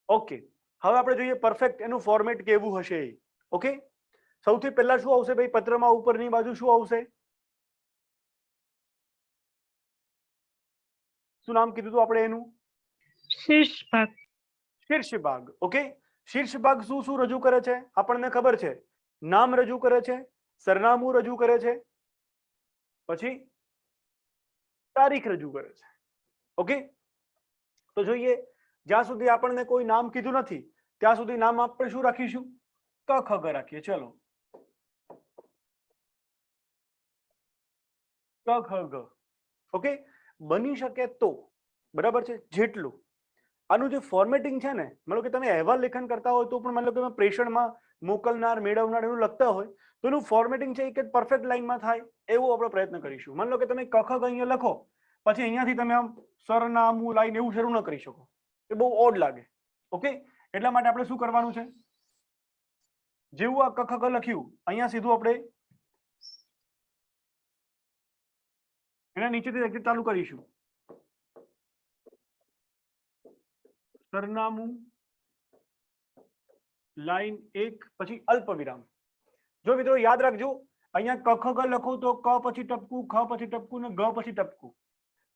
Okay, હવે આપણે જોઈએ પરફેક્ટ એનું ફોર્મેટ કેવું હશે. ઓકે, સૌથી પહેલા શું આવશે ભાઈ પત્રમાં ઉપરની બાજુ શું આવશે? શું નામ કીધું હતું આપણે એનું? શીર્ષ ભાગ. શીર્ષ ભાગ. ઓકે, શીર્ષ ભાગ શું શું રજૂ કરે છે આપણને ખબર છે. નામ રજૂ કરે છે, સરનામું રજૂ કરે છે, પછી તારીખ રજૂ કરે છે. ઓકે, તો જોઈએ જ્યાં સુધી આપણને કોઈ નામ કીધું નથી ત્યાં સુધી નામ આપણે શું રાખીશું? ક ખ ગ રાખીએ. ચલો, ક ખ ગ. ઓકે, બની શકે તો બરાબર છે. જેટલું આનું જે ફોર્મેટિંગ છે ને, માનો કે તમે અહેવાલ લેખન કરતા હોય તો પણ માનો કે પ્રેષણમાં મોકલનાર મેળવનાર એવું લખતા હોય તો એનું ફોર્મેટિંગ છે કે પરફેક્ટ લાઈનમાં થાય એવો આપણે પ્રયત્ન કરીશું. માનો કે તમે ક ખ ગ અહીંયા લખો પછી અહીંયાથી તમે આમ સરનામું લાઈન એવું શરૂ ન કરી શકો, એ બહુ ઓડ લાગે. ઓકે, એટલા માટે આપણે શું કરવાનું છે, જેવું આ ક ખ ગ લખ્યું અહીંયા સીધું આપણે એના નીચેથી એક્ઝિટ ચાલુ કરીશું. સરનામું લાઈન 1 પછી અલ્પ વિરામ. જો મિત્રો યાદ રાખજો અહીંયા ક ખ ગ લખો તો ક પછી ટપકું, ખ પછી ટપકું ને ગ પછી ટપકું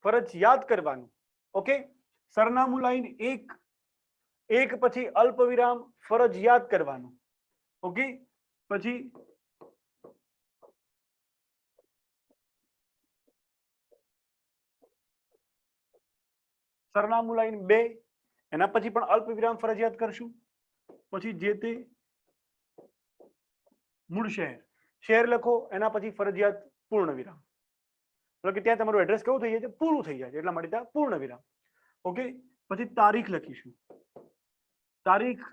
ફરજિયાત કરવાનું. ઓકે, સરનામું લાઈન 1 પછી અલ્પ વિરામ ફરજિયાત કરવાનું. ઓકે, પછી સરનામું લાઈન 2 એના પછી પણ અલ્પ વિરામ ફરજિયાત કરશું. પછી જે તે મૂળ શહેર લખો એના પછી ફરજિયાત પૂર્ણ વિરામ. એટલે કે ત્યાં તમારું એડ્રેસ કેવું થઈ જાય છે? પૂરું થઈ જાય છે, એટલા માટે ત્યાં પૂર્ણ વિરામ. ઓકે, પછી તારીખ લખીશું. તારીખ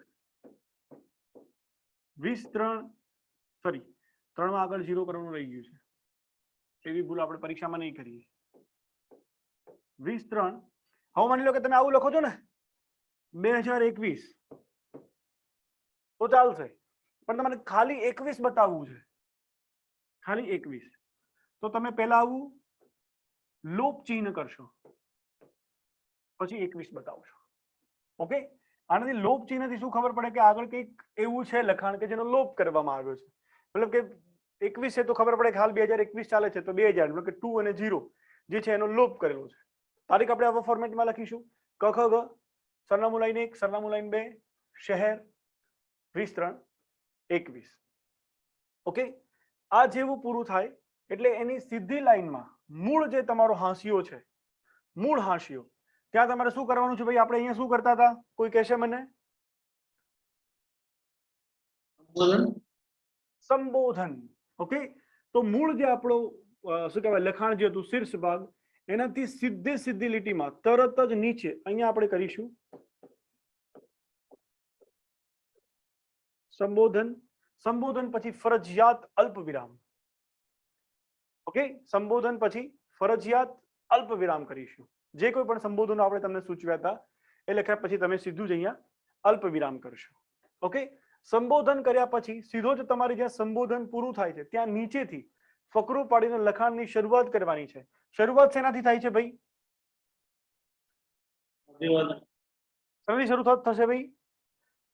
20/3 સોરી 3 માં આગળ 0 કરવાનું રહી ગયું છે, એવી ભૂલ આપણે પરીક્ષામાં નહીં કરીએ. 20/3. હવે માની લો કે તમે આવું લખો છો ને 2021 તો ચાલશે, પણ તમારે ખાલી 21 બતાવવું છે, ખાલી 21, તો તમે પહેલા આવું લોપ ચિહ્ન કરશો પછી 21 બતાવશો. ઓકે, આનાથી લોપ ચિહ્નથી શું ખબર પડે કે આગળ કંઈક એવું છે લખાણ કે જેનો લોપ કરવામાં આવ્યો છે. મતલબ કે 21 છે તો ખબર પડે કે હાલ 2021 ચાલે છે તો 2000 મતલબ કે 2 અને 0 જે છે એનો લોપ કરેલો છે. તારીખ આપણે આવા ફોર્મેટમાં લખીશું. ક ખ ગ, સરનામું લાઈન 1, સરનામું લાઈન 2, શહેર 20/3/21. ઓકે, આ જેવું પૂરું થાય એટલે એની સીધી લાઈનમાં મૂળ જે તમારો હાંસિયો છે, મૂળ હાંસિયો, ત્યાં તમારે શું કરવાનું છે ભાઈ? આપણે અહીંયા શું કરતા હતા, કોઈ કહેશે મને? સંબોધન. ઓકે, તો મૂળ જે આપણો શું કહેવાય લખાણ જે હતું શીર્ષ ભાગ, એનાથી સીધી લીટીમાં તરત જ નીચે અહીંયા આપણે કરીશું સંબોધન. સંબોધન પછી ફરજિયાત અલ્પ વિરામ. ઓકે, સંબોધન પછી ફરજિયાત અલ્પ વિરામ કરીશું. જે કોઈ પણ સંબોધનો આપણે તમને સૂચવ્યા હતા એ લખ્યા પછી તમે સીધું જ અહીંયા અલ્પ વિરામ કરશો. ઓકે, સંબોધન કર્યા પછી સીધો જ તમારે જ્યાં સંબોધન પૂરું થાય છે ત્યાં નીચેથી ફકરો પાડીને લખાણની શરૂઆત કરવાની છે. શરૂઆત શેનાથી થાય છે ભાઈ? શેનાથી શરૂઆત થશે ભાઈ?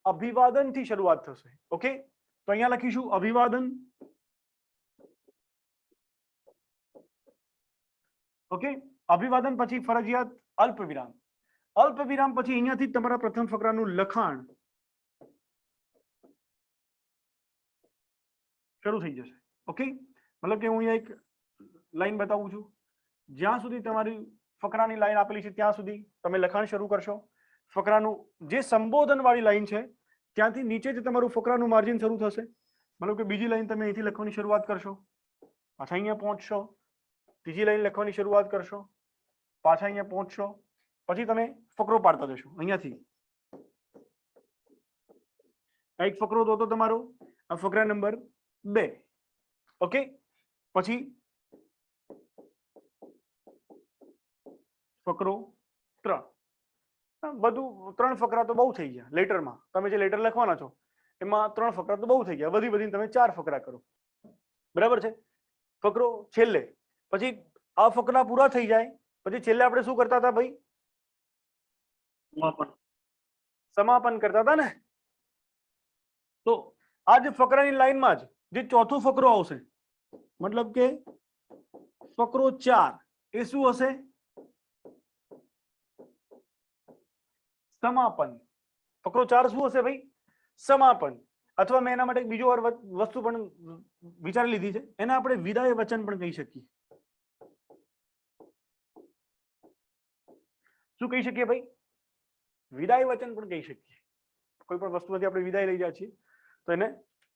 અભિવાદનથી શરૂઆત થશે. ઓકે, તો અહીંયા લખીશું અભિવાદન. ઓકે, અભિવાદન પછી ફરજિયાત અલ્પ વિરામ. અલ્પ વિરામ પછી અહીંયાથી તમારા પ્રથમ ફકરાનું લખાણ શરૂ થઈ જશે. ઓકે, મતલબ કે હું અહીંયા એક લાઈન બતાવું છું, જ્યાં સુધી તમારી ફકરાની લાઈન આપેલી છે ત્યાં સુધી તમે લખાણ શરૂ કરશો. ફકરાનું જે સંબોધન વાળી લાઈન છે ત્યાંથી નીચે જ તમારું ફકરાનું માર્જિન શરૂ થશે. મતલબ કે બીજી લાઈન તમે અહીંથી લખવાની શરૂઆત કરશો, પાછા અહીંયા પહોંચશો, ત્રીજી લાઈન લખવાની શરૂઆત કરશો, પાછા અહીંયા પહોંચશો, પછી તમે ફકરો પાડતા જશો. અહીંયાથી એક ફકરો તો તમારો આ ફકરા નંબર 2. ઓકે, પછી ફકરો 3. બધું 3 ફકરા તો બહુ થઈ ગયા. લેટરમાં તમે જે લેટર લખવાના છો એમાં 3 ફકરા તો બહુ થઈ ગયા. વધીને તમે 4 ફકરા કરો, બરાબર છે? ફકરો છેલ્લે, પછી આ ફકરા પૂરા થઈ જાય પછી છેલ્લે આપણે શું કરતા હતા ભાઈ? સમાપન કરતા હતા ને, તો આ જે ફકરાની લાઈનમાં જ જે ચોથો ફકરો આવશે, મતલબ કે ફકરો 4, એ શું હશે? સમાપન. ફકરો 4 શું હશે ભાઈ? સમાપન. અથવા મેં એના માટે બીજો વસ્તુ પણ વિચારી લીધી છે, એને આપણે વિદાય વચન પણ કહી શકીએ. શું કહી શકીએ ભાઈ? વિદાય વચન પણ કહી શકીએ. કોઈ પણ વસ્તુમાંથી આપણે વિદાય લઈ જાય છીએ તો એને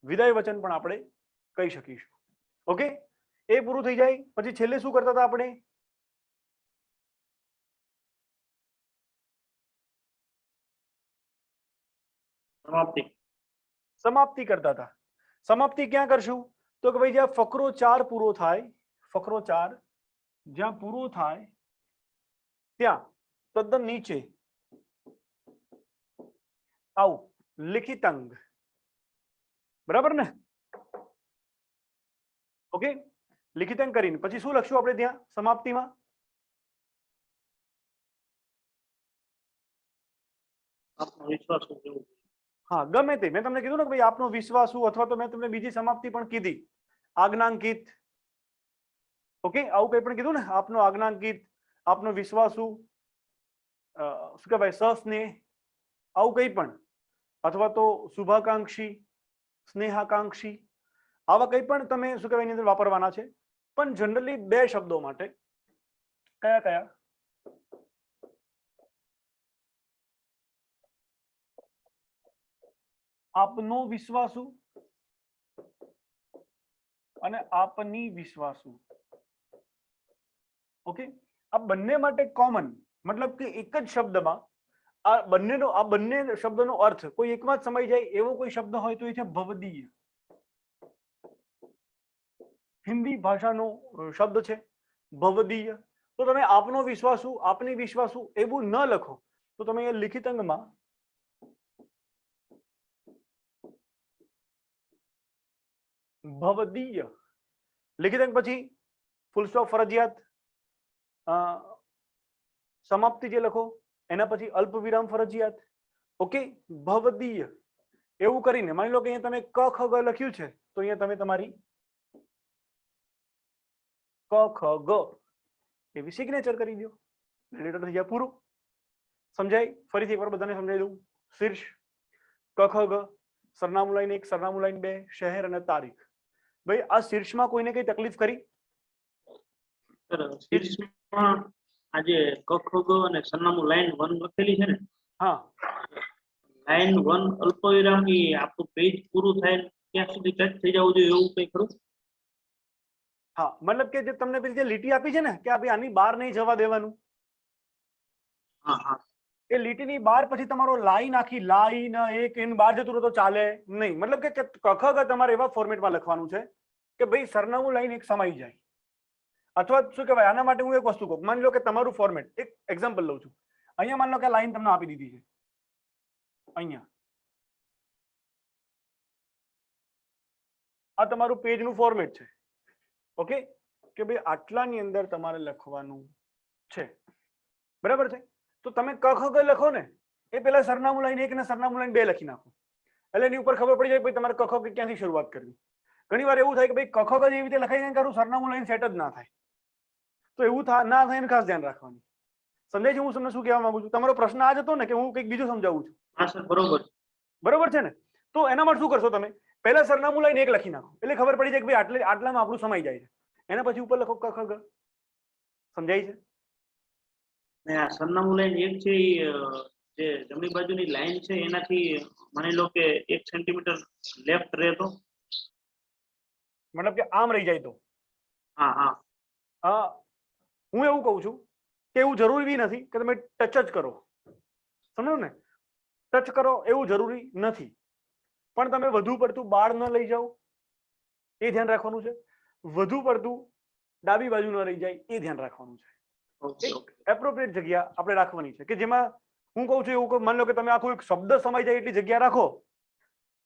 વિદાય વચન પણ આપણે કહી શકીશું. ઓકે, એ પૂરું થઈ જાય પછી છેલ્લે શું કરતા હતા આપણે? સમાપ્તિ. સમાપ્તિ કરતા હતા. સમાપ્તિ ક્યાં કરશું? તો કે ભાઈ જ્યાં ફકરો 4 પૂરો થાય, ફકરો 4 જ્યાં પૂરો થાય ત્યાં તદ્દન નીચે આવું લિખિતાંગ. બરાબર ને? ઓકે, લિખિતાંગ કરીને પછી શું લખશું આપણે ત્યાં સમાપ્તિમાં? આપનો વિશ્વાસ કેવું? હા, ગમે તે. મેં તમને કીધું ને કે ભાઈ આપનો વિશ્વાસુ, અથવા તો મેં તમને બીજી સમાપ્તિ પણ કીધી, આજ્ઞાંકિત. ઓકે, આવું કંઈ પણ કીધું ને, આપનો આજ્ઞાંકિત, આપનો વિશ્વાસુ, શું કહેવાય, સસ્નેહ, આવું કંઈ પણ, અથવા તો શુભાકાંક્ષી, સ્નેહાકાંક્ષી, આવા કંઈ પણ તમે શું કહેવાય એની અંદર વાપરવાના છે. પણ જનરલી 2 શબ્દો માટે. કયા કયા? આપનો વિશ્વાસુ અને આપની વિશ્વાસુ. ઓકે, આ બંને માટે કોમન, મતલબ કે એક જ શબ્દમાં આ બંને શબ્દનો અર્થ કોઈ એકમાં જ સમાઈ જાય એવો કોઈ શબ્દ હોય તો એ છે ભવદીય. હિન્દી ભાષાનો શબ્દ છે ભવદીય. તો તમે આપનો વિશ્વાસુ, આપની વિશ્વાસુ એવું ન લખો તો તમે એ લિખિત અંગમાં ભવદીય લિખિત અંગ પછી ફૂલ સ્ટોપ ફરજિયાત, સમાપ્તિ જે લખો એના પછી અલ્પ વિરામ ફરજિયાત. ઓકે, ભવદીય એવું કરીને માની લો કે અહીંયા તમે ક ખ ગ લખ્યું છે તો અહીંયા તમે તમારી ક ખ ગ એવી સિગ્નેચર કરી દો, લેટર થઈ જાય પૂરું. સમજાય? ફરીથી એકવાર બધાને સમજાવી દઉં. શીર્ષ ક ખ ગ, સરનામું લાઈન 1, સરનામું લાઈન 2, શહેર અને તારીખ. ભાઈ આ શીર્ષમાં કોઈને કઈ તકલીફ કરી? શીર્ષમાં આજે ક ખ ગ અને સરનામું લાઈન 1 લખેલી છે ને, હા, લાઈન 1 અલ્પવિરામ ની આપણું પેજ પૂરું થાય ત્યાં સુધી ટચ થઈ જવું જોઈએ એવું કઈ ખરું? હા, મતલબ કે જે તમને પેલી જે લીટી આપી છે ને કે ભાઈ આની બહાર નહીં જવા દેવાનું, હા હા, એ લીટીની બહાર પછી તમારો લાઈન આખી લાઈન એક એની બહાર જતું રહે તો ચાલે નહીં. મતલબ કે કખગ તમારે એવા ફોર્મેટમાં લખવાનું છે કે ભાઈ સરનામું લાઈન એક સમાઈ જાય. અથવા શું કહેવાય આના માટે હું એક વસ્તુ કહું, માની લો કે તમારું ફોર્મેટ, એક એક્ઝામ્પલ લઉં છું. અહીંયા માની લો કે લાઈન તમને આપી દીધી છે, અહીંયા આ તમારું પેજનું ફોર્મેટ છે. ઓકે, કે ભાઈ આટલાની અંદર તમારે લખવાનું છે, બરાબર છે? તો તમે ક ખ ગ લખો ને એ પેલા સરનામું લાઈન 1 ને સરનામું લાઈન 2 લખી નાખો, એટલે એની ઉપર ખબર પડી જાય ભાઈ તમારે ક ખ ગ ક્યાંથી શરૂઆત કરવી. ઘણી વાર એવું થાય કે ભાઈ ક ખ ગ એવી રીતે લખાઈ જાય કે સરનામું લાઈન સેટ જ ના થાય. તો એવું ના થાય ને ખાસ ધ્યાન રાખવાનું. સમજાય છે હું તમને શું કહેવા માંગુ છું? તમારો પ્રશ્ન આ જ હતો ને કે હું કંઈક બીજું સમજાવું છું? હા સર, બરોબર. બરોબર છે ને? તો એના માટે શું કરશો તમે? પહેલા સરનામું લાઈન 1 લખી નાખો, એટલે ખબર પડી જાય કે ભાઈ આટલામાં આપણું સમાઈ જાય છે. એના પછી ઉપર લખો ક ખ ગ. સમજાય છે? ને આ સરનામું લાઈન 1 છે જે જમણી બાજુની લાઈન છે એનાથી માની લો કે 1 સેન્ટીમીટર લેફ્ટ રહે તો? મતલબ કે આમ રહી જાય તો? હા હા, હું એવું કહું છું કે એવું જરૂરી બી નથી કે તમે ટચ જ કરો. સમજો ને? ટચ કરો એવું જરૂરી નથી, પણ તમે વધુ પડતું બાળ ન લઈ જાઓ એ ધ્યાન રાખવાનું છે. વધુ પડતું ડાબી બાજુ ન રહી જાય એ ધ્યાન રાખવાનું છે. Okay okay. એપ્રોપ્રિએટ જગ્યા આપણે રાખવાની છે કે જેમાં હું કહું છું એવું માની લો કે તમે આખો એક શબ્દ સમાઈ જાય એટલી જગ્યા રાખો,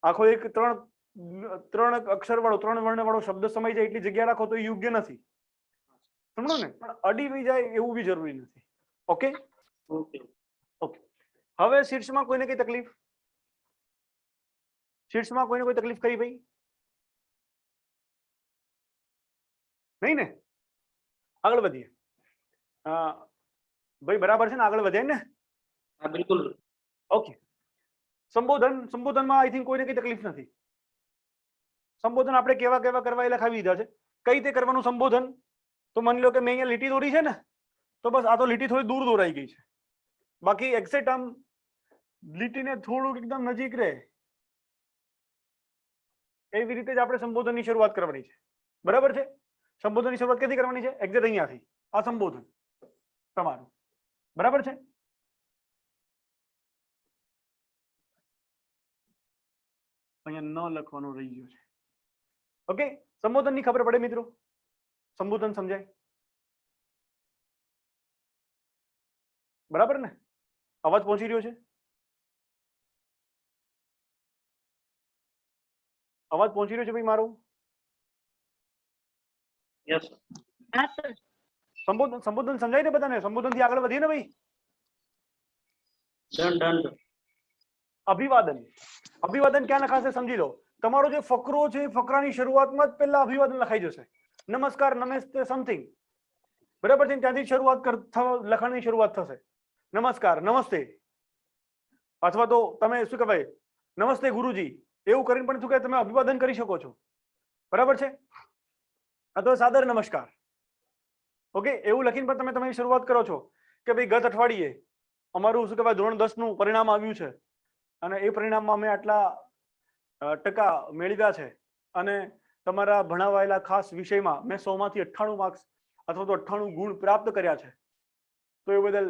આખો એક 3 અક્ષર વાળો 3 વર્ણ વાળો શબ્દ સમાઈ જાય એટલી જગ્યા રાખો તો એ યોગ્ય નથી. સમજો ને? પણ અડી બી જાય એવું બી જરૂરી નથી. Okay okay. ઓકે, હવે શીર્ષમાં કોઈને કઈ તકલીફ? શીર્ષમાં કોઈને કોઈ તકલીફ કરી ભાઈ? નહીં ને? આગળ વધીએ. ભાઈ બરાબર છે ને? આગળ વધે ને? હા બિલકુલ. ઓકે. સંબોધનમાં આઈ થિંક કોઈને કઈ તકલીફ નથી. સંબોધન આપણે કેવા કેવા કરવા એ લખાવી દીધા છે. કઈ રીતે કરવાનું સંબોધન? તો માની લો કે મેં અહીંયા લીટી દોરી છે ને, તો બસ આ તો લીટી થોડી દૂર દોરાઈ ગઈ છે. બાકી એક્ઝેક્ટ આમ લીટીને થોડુંક એકદમ નજીક રહે એવી રીતે જ આપણે સંબોધનની શરૂઆત કરવાની છે. બરાબર છે? સંબોધનની શરૂઆત ક્યાંથી કરવાની છે? એક્ઝેક્ટ અહીંયાથી. આ સંબોધન તમારું. બરાબર છે? અહીંયા ન લખવાનું રહી ગયું છે. ઓકે, સંબોધનની ખબર પડે મિત્રો? સંબોધન સમજાય? બરાબર ને? અવાજ પહોંચી રહ્યો છે? અવાજ પહોંચી રહ્યો છે ભાઈ મારો? યસ. હા સર. સંબોધન સમજાય ને બધાને? સંબોધન થી આગળ વધીએ ને ભાઈ? ડન. અભિવાદન. અભિવાદન ક્યાં લખાશે સમજી લો. તમારો જે ફકરો છે ફકરાની શરૂઆતમાં જ પહેલા અભિવાદન લખાઈ જશે. નમસ્કાર, નમસ્તે, સમથિંગ. બરાબર છે? ત્યાંથી શરૂઆત લખાણની શરૂઆત થશે. નમસ્કાર, નમસ્તે, અથવા તો તમે શું કહેવાય નમસ્તે ગુરુજી એવું કરીને પણ શું કહેવાય તમે અભિવાદન કરી શકો છો. બરાબર છે? અથવા સાદર નમસ્કાર. ઓકે, એવું લખીને પણ તમે તમારી શરૂઆત કરો છો કે ભાઈ ગત અઠવાડિયે અમારું શું કહેવાય ધોરણ 10 નું પરિણામ આવ્યું છે અને એ પરિણામમાં અમે આટલા ટકા મેળવ્યા છે અને તમારા ભણાવાયેલા ખાસ વિષયમાં મેં 100 માંથી 98 માર્ક્સ અથવા તો 98 ગુણ પ્રાપ્ત કર્યા છે. તો એ બદલ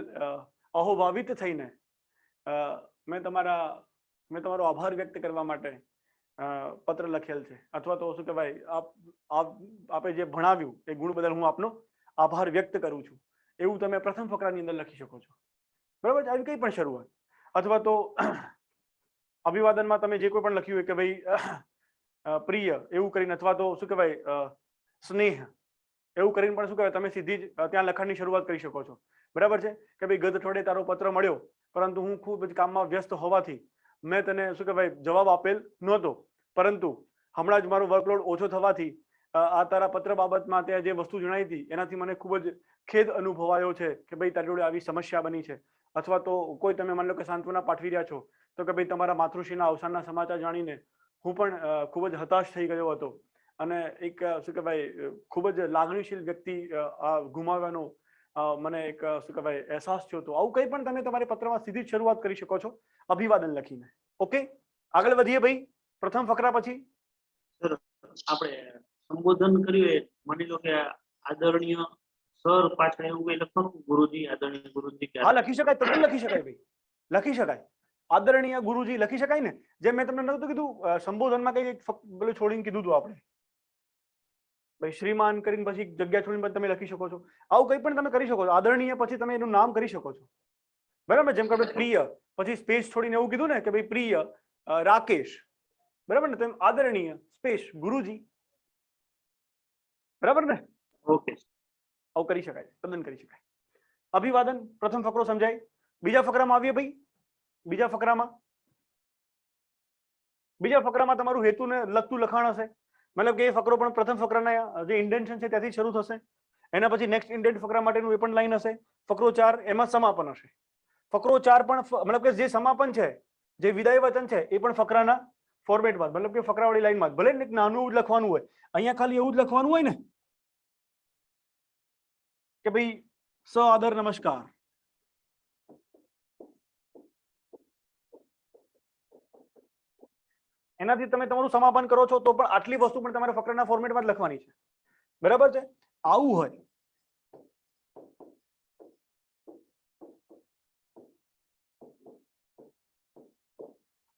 અહોભાવિત થઈને મેં તમારો આભાર વ્યક્ત કરવા માટે પત્ર લખેલ છે, અથવા તો શું કહેવાય આપે જે ભણાવ્યું એ ગુણ બદલ હું આપનો આભાર વ્યક્ત કરું છું. એવું તમે પ્રથમ ફકરાની અંદર લખી શકો છો. બરાબર છે? આવી કઈ પણ શરૂઆત. અથવા તો અભિવાદનમાં તમે જે કોઈ પણ લખ્યું હોય કે ભાઈ પ્રિય એવું કરીને, અથવા તો શું કહેવાય સ્નેહ એવું કરીને પણ શું કહેવાય તમે સીધી જ ત્યાં લખાણની શરૂઆત કરી શકો છો. બરાબર છે? કે ભાઈ ગત અઠવાડિયે તારો પત્ર મળ્યો પરંતુ હું ખૂબ જ કામમાં વ્યસ્ત હોવાથી મેં તને શું કહેવાય જવાબ આપેલ નહોતો, પરંતુ હમણાં જ મારો વર્કલોડ ઓછો થવાથી આ તારા પત્ર બાબતમાં તે જે વસ્તુ જણાવી હતી એનાથી મને ખૂબ જ ખેદ અનુભવાયો છે કે ભાઈ તારી જોડે આવી સમસ્યા બની છે. અથવા તો કોઈ તમે માની લો કે સાંત્વના પાઠવી રહ્યા છો તો કે ભાઈ તમારા માતૃશ્રીના અવસાનના સમાચાર જાણીને હું પણ ખૂબ જ હતાશ થઈ ગયો હતો અને એક શું કહેવાય ખૂબ જ લાગણીશીલ વ્યક્તિ ગુમાવવાનો મને એક શું કહેવાય અહેસાસ થયો હતો. આવું કંઈ પણ તમે તમારે પત્રમાં સીધી જ શરૂઆત કરી શકો છો અભિવાદન લખીને. ઓકે, આગળ વધીએ ભાઈ પ્રથમ ફકરા પછી. આપણે સંબોધન કર્યું માની લો કે આદરણીય સર પાછળ એવું કઈ લખવાનું ગુરુજી, આદરણીય ગુરુજી. હા લખી શકાય, તમને લખી શકાય ભાઈ, લખી શકાય. આદરણીય ગુરુજી લખી શકાય ને? જેમ મેં તમને નહોતું કીધું સંબોધનમાં કઈ પેલું છોડીને કીધું હતું આપણે ભાઈ શ્રીમાન કરીને પછી જગ્યા છોડીને પણ તમે લખી શકો છો. આવું કંઈ પણ તમે કરી શકો છો. આદરણીય પછી તમે એનું નામ કરી શકો છો. બરાબર? જેમ કે આપણે પ્રિય પછી સ્પેસ છોડીને એવું કીધું ને કે ભાઈ પ્રિય રાકેશ. બરાબર ને? તેમ આદરણીય સ્પેસ ગુરુજી. બરાબર ને? ઓકે, આવું કરી શકાય, તદ્દન કરી શકાય. અભિવાદન પ્રથમ ફકરો સમજાય. બીજા ફકરામાં આવીએ ભાઈ. બીજા ફકરામાં તમારું હેતુને લગતું લખાણ હશે. મતલબ કે એ ફકરો પણ પ્રથમ ફકરાના જે ઇન્ડેન્શન છે ત્યાંથી શરૂ થશે. એના પછી નેક્સ્ટ ઇન્ડેન્ટ ફકરા માટેનું એ પણ લાઈન હશે. ફકરો 4 એમાં સમાપન હશે. ફકરો 4 પણ મતલબ કે જે સમાપન છે, જે વિદાય વચન છે એ પણ ફકરાના ફોર્મેટમાં, મતલબ કે ફકરાવાળી લાઈનમાં ભલે ને નાનું એવું જ લખવાનું હોય, અહીંયા ખાલી એવું જ લખવાનું હોય ને કે ભાઈ સ આદર નમસ્કાર. એનાથી તમે તમારું સમાપન કરો છો તો પણ આટલી વસ્તુ પણ તમારે ફકરાના ફોર્મેટમાં જ લખવાની છે. બરાબર છે? આવું હોય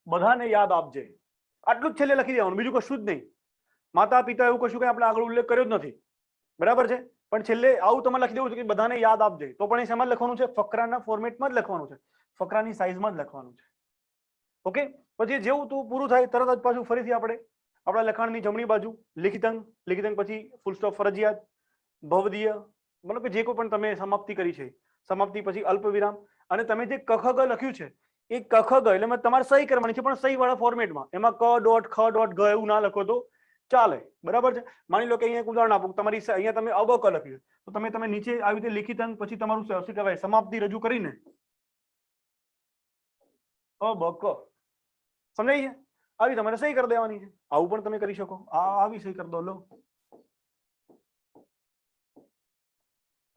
બધાને યાદ આપજે, આટલું જ છેલ્લે લખી દેવાનું, બીજું કશું જ નહીં. માતા પિતા એવું કશું કઈ આપણે આગળ ઉલ્લેખ કર્યો જ નથી. બરાબર છે? પણ છેલ્લે આવું તમારે લખી દેવું છે કે બધાને યાદ આપજે. તો પણ એ શેમાં લખવાનું છે? ફકરાના ફોર્મેટમાં જ લખવાનું છે, ફકરાની સાઈઝમાં જ લખવાનું છે. ઓકે, પછી જેવું તું પૂરું થાય તરત જ પાછું ફરીથી આપણે આપણા લખાણની જમણી બાજુ લિખિતંગ, લિખિતંગ પછી ફૂલ સ્ટોપ ફરજિયાત, ભવદીય, મતલબ કે જે કોઈ પણ તમે સમાપ્તિ કરી છે, સમાપ્તિ પછી અલ્પ વિરામ, અને તમે જે કખગ લખ્યું છે એ કખ ગ એટલે તમારે સહી કરવાની છે, પણ સહી વાળા ફોર્મેટમાં. એમાં ક ડોટ ખ ડોટ ગ એવું ના લખો તો ચાલે. બરાબર છે. માની લો કે અહીંયા એક ઉદાહરણ આપું, તમારી અહીંયા તમે અબક લખ્યું તો તમે નીચે આવી રીતે લિખિત અંક પછી તમારું શું કહેવાય સમાપ્તિ રજૂ કરીને અબક સમજાય છે, આવી તમારે સહી કરી દેવાની છે. આવું પણ તમે કરી શકો. આવી સહી કરી દો, લો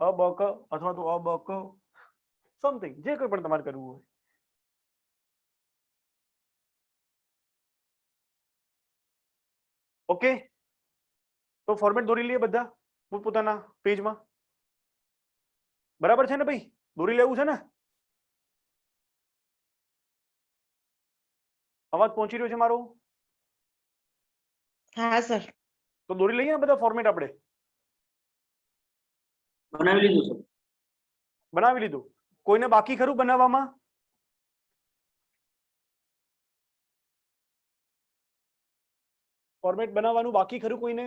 અબક અથવા તો અબક સમથિંગ જે કોઈ પણ તમારે કરવું હોય. ઓકે, તો ફોર્મેટ દોરી લઈએ બધા પોતપોતાના પેજમાં. બરાબર છે ને ભાઈ? દોરી લેવું છે ને? અવાજ પહોંચી રહ્યો છે મારો? હા સર. તો દોરી લઈએ ને બધા ફોર્મેટ આપણે. બનાવી લીધું સર. બનાવી લીધું. કોઈને બાકી ખરું બનાવવામાં? ફોર્મેટ બનાવવાનું બાકી ખરું કોઈને?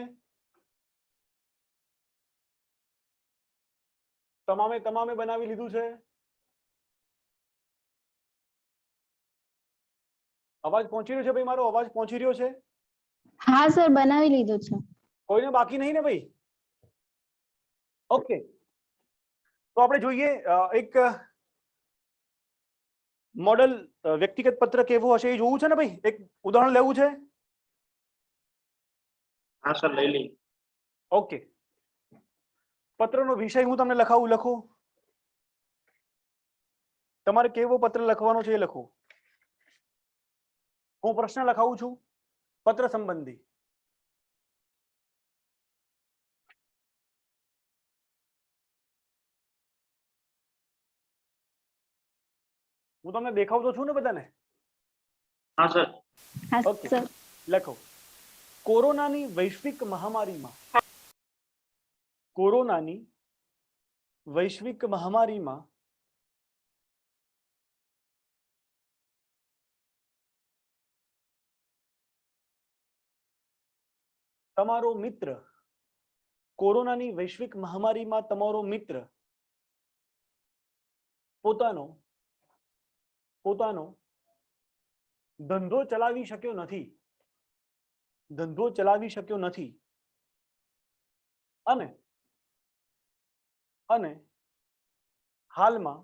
તમામે બનાવી લીધું છે? અવાજ પહોંચી રહ્યો છે ભાઈ મારો? અવાજ પહોંચી રહ્યો છે? હા સર, બનાવી લીધું છે. કોઈને બાકી નહીં ને ભાઈ? ઓકે, તો આપણે જોઈએ એક મોડલ વ્યક્તિગત પત્ર કેવો હશે એ જોવું છે ને ભાઈ? એક ઉદાહરણ લેવું છે. હા સર, લઈ લઈએ. ઓકે, પત્રનો વિષય હું તમને લખો. તમારે કેવો પત્ર લખવાનો છે એ લખો. હું પ્રશ્ન લખાવું છું પત્ર સંબંધી. હું તમને દેખાવતો છું ને બધાને? હા સર. હા ઓકે, સર. લખો. કોરોનાની વૈશ્વિક મહામારીમાં તમારો મિત્ર, કોરોનાની વૈશ્વિક મહામારીમાં તમારો મિત્ર પોતાનો ધંધો ચલાવી શક્યો નથી અને હાલમાં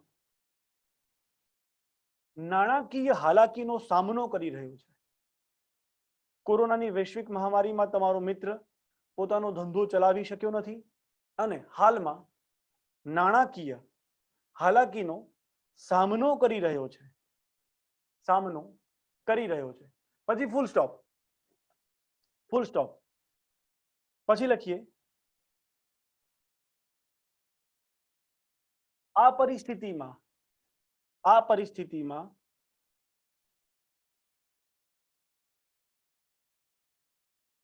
નાણાકીય હાલાકીનો સામનો કરી રહ્યો છે. કોરોનાની વૈશ્વિક મહામારીમાં તમારો મિત્ર પોતાનો ધંધો ચલાવી શક્યો નથી અને હાલમાં નાણાકીય હાલાકીનો સામનો કરી રહ્યો છે. પછી ફૂલ સ્ટોપ. પછી લખીએ, આ પરિસ્થિતિમાં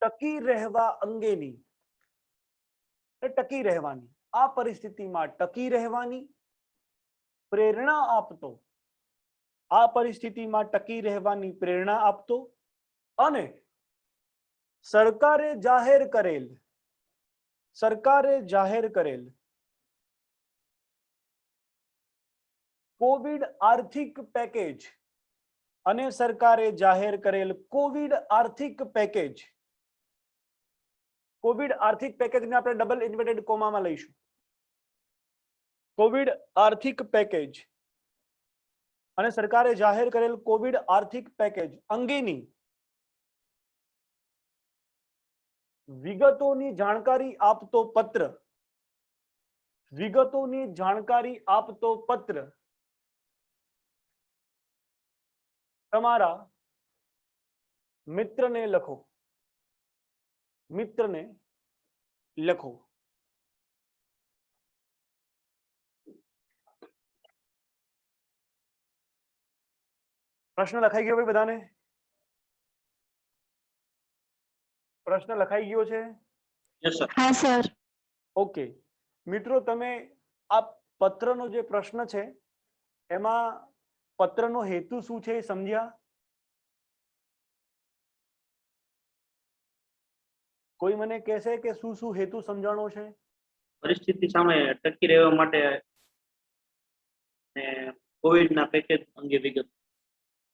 ટકી રહેવાની પ્રેરણા આપતો અને સરકારે જાહેર કરેલ કોવિડ આર્થિક પેકેજ કોવિડ આર્થિક પેકેજને આપણે ડબલ ઇન્વર્ટેડ કોમામાં લઈશું. કોવિડ આર્થિક પેકેજ અને સરકારે જાહેર કરેલ કોવિડ આર્થિક પેકેજ અંગેની વિગતોની જાણકારી આપતો પત્ર તમારા મિત્રને લખો. પ્રશ્ન લખાઈ ગયો ભાઈ બધાને? પ્રશ્ન લખાઈ ગયો છે? Yes sir. હા સર. ઓકે મિત્રો, તમે આ પત્રનો જે પ્રશ્ન છે એમાં પત્રનો હેતુ શું છે એ સમજ્યા? કોઈ મને કહેશે કે શું હેતુ સમજાણો છે? પરિસ્થિતિ સામે ટકી રહેવા માટે અને કોવિડના પેકેજ અંગે વિગત.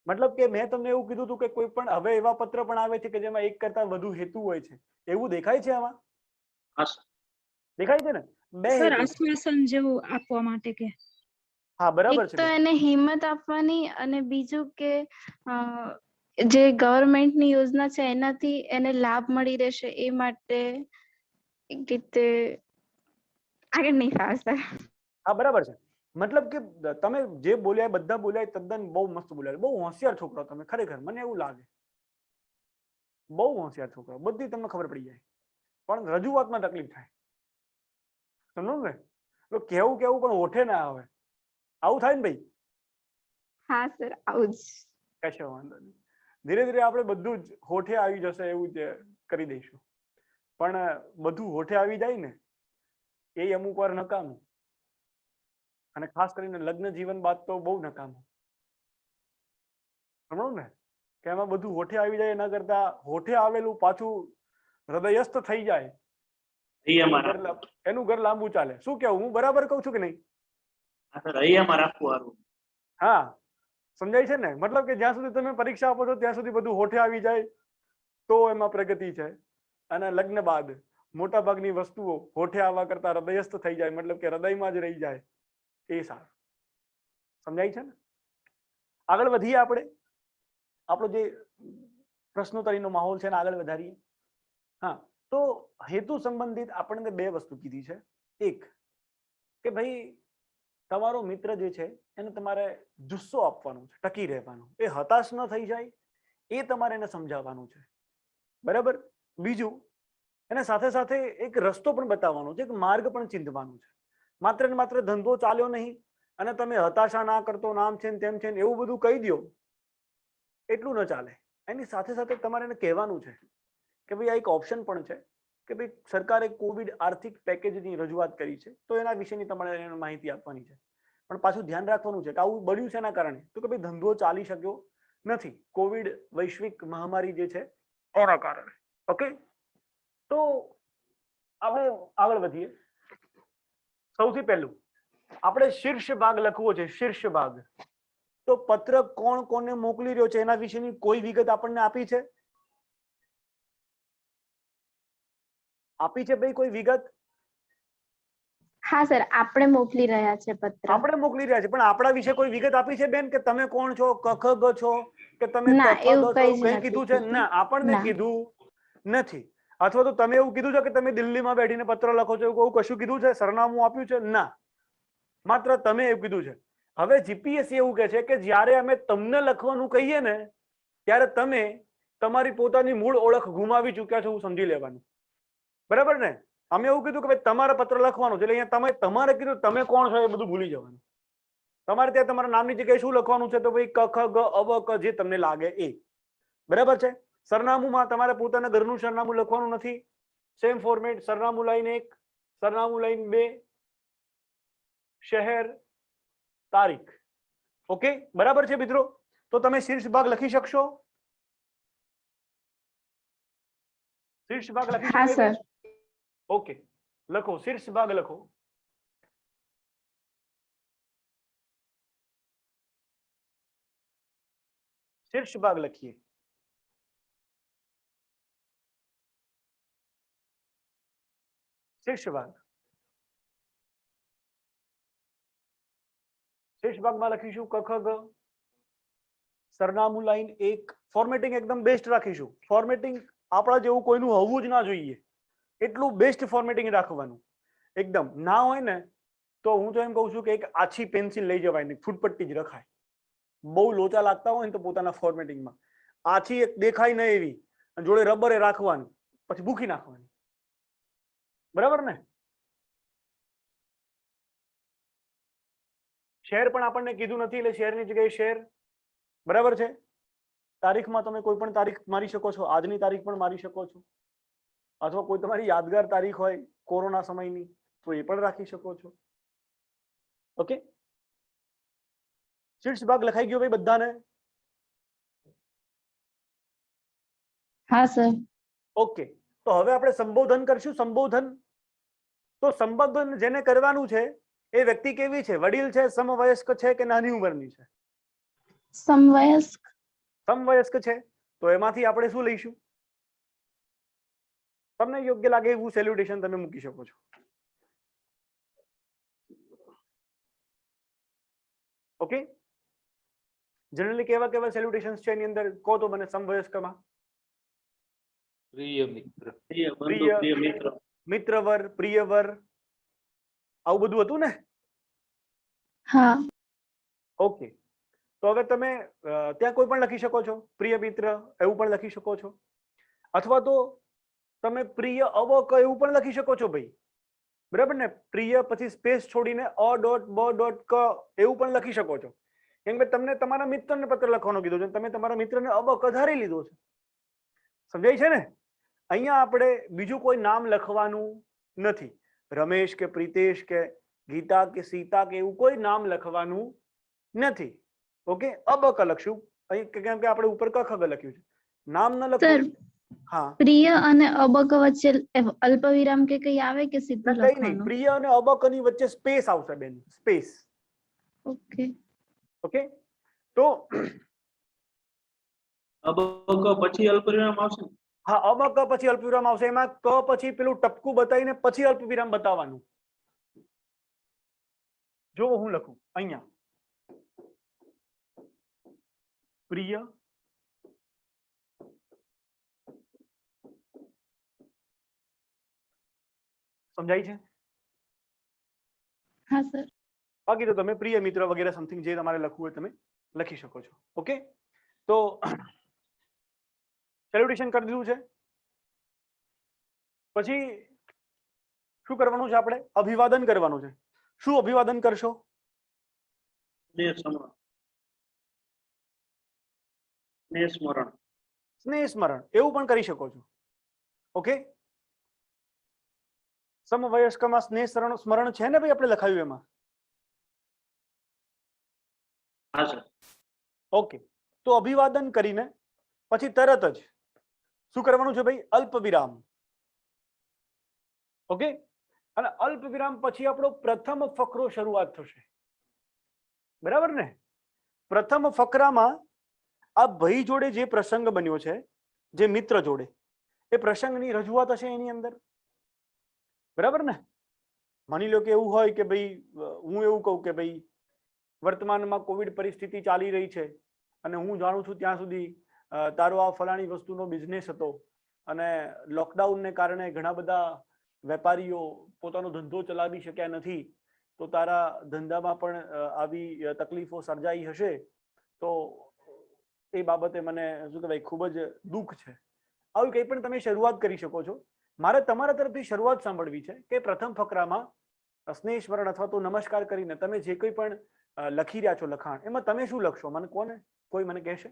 મતલબ કે મેં તમને એવું કીધું હતું કે કોઈ પણ હવે એવા પત્ર પણ આવે છે કે જેમાં એક કરતા વધુ હેતુ હોય છે, એવું દેખાય છે આમાં? હા સર. દેખાય છે ને? બે સર હેતુ છે. આશ્વાસન જેવું આપવા માટે કે હા બરાબર એક છે તો બેન. એને હિંમત આપવાની અને બીજું કે અ, જે ગવર્મેન્ટની યોજના છે એનાથી એને લાભ મળી રહેશે એ માટે એક રીતે આગળ નહીં ફાવે સર. હા બરાબર છે. મતલબ કે તમે જે બોલ્યા એ બધા બોલ્યા એ તદ્દન બહુ મસ્ત બોલ્યા, બહુ હોશિયાર છોકરો તમે, ખરેખર મને એવું લાગે બહુ હોશિયાર છોકરો, બધી તમને ખબર પડી જાય, પણ રજૂઆતમાં તકલીફ થાય, સમજો ને? તો કેવું કેવું પણ ઓઠે ના આવે, આવું થાય ને ભાઈ? હા સર, આવું જ. કશો વાંધો નહીં, ધીરે ધીરે આપણે બધું જ હોઠે આવી જશે એવું જ કરી દઈશું. પણ બધું હોઠે આવી જાય ને એ અમુક વાર નકામું, અને ખાસ કરીને લગ્ન જીવન બાદ તો બહુ નકામું, સમજો ને? કે એમાં બધું હોઠે આવી જાય એના કરતા હોઠે આવેલું પાછું હૃદયસ્થ થઈ જાય એનું ઘર લાંબુ ચાલે. શું કેવું, હું બરાબર કહું છું કે નહીં? હા સર, હૈયામાં રાખવું સારું. હા સમજાય છે ને? મતલબ કે જ્યાં સુધી તમે પરીક્ષા આપો છો ત્યાં સુધી બધું હોઠે આવી જાય તો એમાં પ્રગતિ છે, અને લગ્ન બાદ મોટા ભાગની વસ્તુઓ હોઠે આવવા કરતા હૃદયસ્થ થઈ જાય, મતલબ કે હૃદયમાં જ રહી જાય, એ સારું. સમજાય છે ને? આગળ વધીએ આપણે, આપણો જે પ્રશ્નોત્તરીનો માહોલ છે એને આગળ વધારીએ. હા, તો હેતુ સંબંધિત આપણને બે વસ્તુ કીધી છે. એક કે ભાઈ તમારો મિત્ર જે છે એને તમારે જુસ્સો આપવાનો છે, ટકી રહેવાનો, એ હતાશ ન થઈ જાય એ તમારે એને સમજાવવાનું છે, બરાબર? બીજું, એને સાથે સાથે એક રસ્તો પણ બતાવવાનો છે, એક માર્ગ પણ ચિંધવાનો છે. માત્ર ને માત્ર ધંધો ચાલ્યો નહીં અને તમે હતાશા ના કરતો, નામ છે ને તેમ છે ને એવું બધું કહી દો, એટલું ન ચાલે. એની સાથે સાથે તમારે એને કહેવાનું છે કે ભાઈ આ એક ઓપ્શન પણ છે કે ભાઈ સરકારે કોવિડ આર્થિક પેકેજની રજૂઆત કરી છે, તો એના વિશેની તમારે એને માહિતી આપવાની છે. પણ પાછું ધ્યાન રાખવાનું છે કે આવું બન્યું છે એના કારણે, તો કે ભાઈ ધંધો ચાલી શક્યો નથી કોવિડ વૈશ્વિક મહામારી જે છે એના કારણે. ઓકે, તો આપણે આગળ વધીએ. સૌથી પહેલું આપણે શીર્ષ ભાગ લખવો છે, શીર્ષ ભાગ. તો પત્ર કોણ કોને મોકલી રહ્યો છે એના વિશેની કોઈ વિગત આપણને આપી છે? આપી છે ભાઈ કોઈ વિગત? હા સર, આપણે મોકલી રહ્યા છે પત્ર. આપણે મોકલી રહ્યા છે, પણ આપણા વિશે કોઈ વિગત આપી છે બેન? કે તમે કોણ છો, કખ ગ છો કે તમે ના, તફ એવું ગ છો, કઈ જ કઈ નથી કીધું છે? ના, આપણને ના. કીધું નથી. અથવા તો તમે એવું કીધું છે કે તમે દિલ્હીમાં બેઠીને પત્ર લખો છો, એવું કશું કીધું છે? સરનામું આપ્યું છે? ના, માત્ર તમે એવું કીધું છે. હવે જીપીએસસી એવું કહે છે કે જ્યારે અમે તમને લખવાનું કહીએ ને ત્યારે તમે તમારી પોતાની મૂળ ઓળખ ગુમાવી ચૂક્યા છો, એવું સમજી લેવાનું, બરાબર ને? અમે એવું કીધું કે ભાઈ તમારે પત્ર લખવાનું છે, એટલે અહીંયા તમે તમારે કીધું તમે કોણ છો એ બધું ભૂલી જવાનું. તમારે ત્યાં તમારા નામની જગ્યાએ શું લખવાનું છે? તો ભાઈ ક ખ ગ અ બ ક, જે તમને લાગે એ, બરાબર છે? સરનામુંમાં તમારે પોતાના ઘરનું સરનામું લખવાનું નથી. સેમ ફોર્મેટ, સરનામું લાઈન 1, સરનામું લાઈન 2, શહેર, તારીખ. ઓકે, બરાબર છે મિત્રો? તો તમે શીર્ષ ભાગ લખી શકશો? શીર્ષ ભાગ લખી હા શકાય સર. બેન? ઓકે, લખો, શીર્ષ ભાગ લખો. શીર્ષ ભાગ લખીએ. શીર્ષ ભાગ, શીર્ષ ભાગમાં લખીશું ક ખ ગ, સરનામું લાઈન 1. ફોર્મેટિંગ એકદમ બેસ્ટ રાખીશું. ફોર્મેટિંગ આપણા જેવું કોઈનું હોવું જ ના જોઈએ, એટલું બેસ્ટ ફોર્મેટિંગ રાખવાનું. એકદમ ના હોય ને તો હું તો એમ કહું છું કે એક આછી પેન્સિલ લઈ જવાય ને ફૂટપટ્ટી જ રખાય. બહુ લોચા લાગતા હોય ને તો પોતાના ફોર્મેટિંગમાં આછી એક દેખાય ને એવી જોડે રબરે રાખવાની, પછી ભૂખી નાખવાની, બરાબર ને? શહેર પણ આપણને કીધું નથી એટલે શહેરની જગ્યાએ શહેર, બરાબર છે? તારીખમાં તમે કોઈ પણ તારીખ મારી શકો છો, આજની તારીખ પણ મારી શકો છો, અથવા કોઈ તમારી યાદગાર તારીખ હોય કોરોના સમયની તો એ પણ રાખી શકો છો. ઓકે, શીર્ષ ભાગ લખાઈ ગયો ભાઈ બધાને? હા સર. ઓકે, તો હવે આપણે સંબોધન કરશું. સંબોધન, તો સંબોધન જેને કરવાનું છે એ વ્યક્તિ કેવી છે? વડીલ છે, સમવયસ્ક છે કે નાની ઉંમરની છે? સમવયસ્ક. સમવયસ્ક છે તો એમાંથી આપણે શું લઈશું? તમને યોગ્ય લાગે એવું સેલ્યુટેશન તમે મૂકી શકો છો. ઓકે, જનરલી કેવા કેવા સેલ્યુટેશન્સ છે એની અંદર કહો તો મને. સમવયસ્કમાં પ્રિય મિત્ર, પ્રિય બંધુ, પ્રિય પ્રિય મિત્ર. મિત્રવર, પ્રિયવર, આવું બધું હતું ને? હા. ઓકે, તો હવે તમે ત્યાં કોઈ પણ લખી શકો છો, પ્રિય મિત્ર એવું પણ લખી શકો છો, અથવા તો તમે પ્રિય અવક એવું પણ લખી શકો છો ભાઈ, બરાબર ને? પ્રિય પછી સ્પેસ છોડીને અ ડોટ બ ડોટ ક એવું પણ લખી શકો છો, કેમ કે તમને તમારા મિત્રને પત્ર લખવાનો કીધો છે, તમે તમારા મિત્રને અબક ધારી લીધો છે. સમજાય છે ને? અહીંયા આપણે બીજું કોઈ નામ લખવાનું નથી. રમેશ કે પ્રિતેશ કે ગીતા કે સીતા કે એવું કોઈ નામ લખવાનું નથી. ઓકે, અબક લખશું અહીં, કેમ કે આપણે ઉપર ક ખગ લખ્યું છે, નામ ન સર, લખવું. હા, પ્રિય અને અબક વચ્ચે અલ્પવિરામ કે કઈ આવે કે સીધું કઈ નહીં, લખવાનું? પ્રિય અને અબકની વચ્ચે સ્પેસ આવશે બેન, સ્પેસ. ઓકે. ઓકે, તો અબક પછી અલ્પવિરામ આવશે ને? હા, અબક પછી અલ્પવિરામ આવશે. એમાં ક પછી પેલું ટપકું બતાવીને પછી અલ્પવિરામ બતાવવાનું. જો હું લખું અહીંયા પ્રિય સમજાય છે? હા સર. બાકી તો તમે પ્રિય મિત્ર વગેરે સમથિંગ જે તમારે લખવું હોય તમે લખી શકો છો. ઓકે, તો સેલ્યુટેશન કરી દીધું છે. પછી શું કરવાનું છે? આપણે અભિવાદન કરવાનું છે. શું અભિવાદન કરશો? સ્નેહ સ્મરણ. સ્નેહ સ્મરણ. સ્નેહ સ્મરણ એવું પણ કરી શકો છો. ઓકે, સમવયસ્કમાં સ્નેહ સ્મરણ છે ને ભાઈ, આપણે લખાયું એમાં. હા સર. ઓકે, તો અભિવાદન કરીને પછી તરત જ શું કરવાનું છે ભાઈ? અલ્પ વિરામ. ઓકે, અને અલ્પ વિરામ પછી આપણો પ્રથમ ફકરો શરૂઆત થશે, બરાબર ને? પ્રથમ ફકરામાં આ ભાઈ જોડે જે પ્રસંગ બન્યો છે, જે મિત્ર જોડે, એ પ્રસંગની રજૂઆત હશે એની અંદર, બરાબર ને? માની લો કે એવું હોય કે ભાઈ હું એવું કહું કે ભાઈ વર્તમાનમાં કોવિડ પરિસ્થિતિ ચાલી રહી છે અને હું જાણું છું ત્યાં સુધી તારો આ ફલાણી વસ્તુનો બિઝનેસ હતો અને લોકડાઉનને કારણે ઘણા બધા વેપારીઓ પોતાનો ધંધો ચલાવી શક્યા નથી, તો તારા ધંધામાં પણ આવી તકલીફો સર્જાઈ હશે, તો એ બાબતે મને શું કહેવાય ખૂબ જ દુઃખ છે. આવું કંઈ પણ તમે શરૂઆત કરી શકો છો. મારે તમારા તરફથી શરૂઆત સાંભળવી છે કે પ્રથમ ફકરામાં સ્નેહ સ્મરણ અથવા તો નમસ્કાર કરીને તમે જે કોઈ પણ લખી રહ્યા છો લખાણ, એમાં તમે શું લખશો? મને કોને કોઈ મને કહેશે?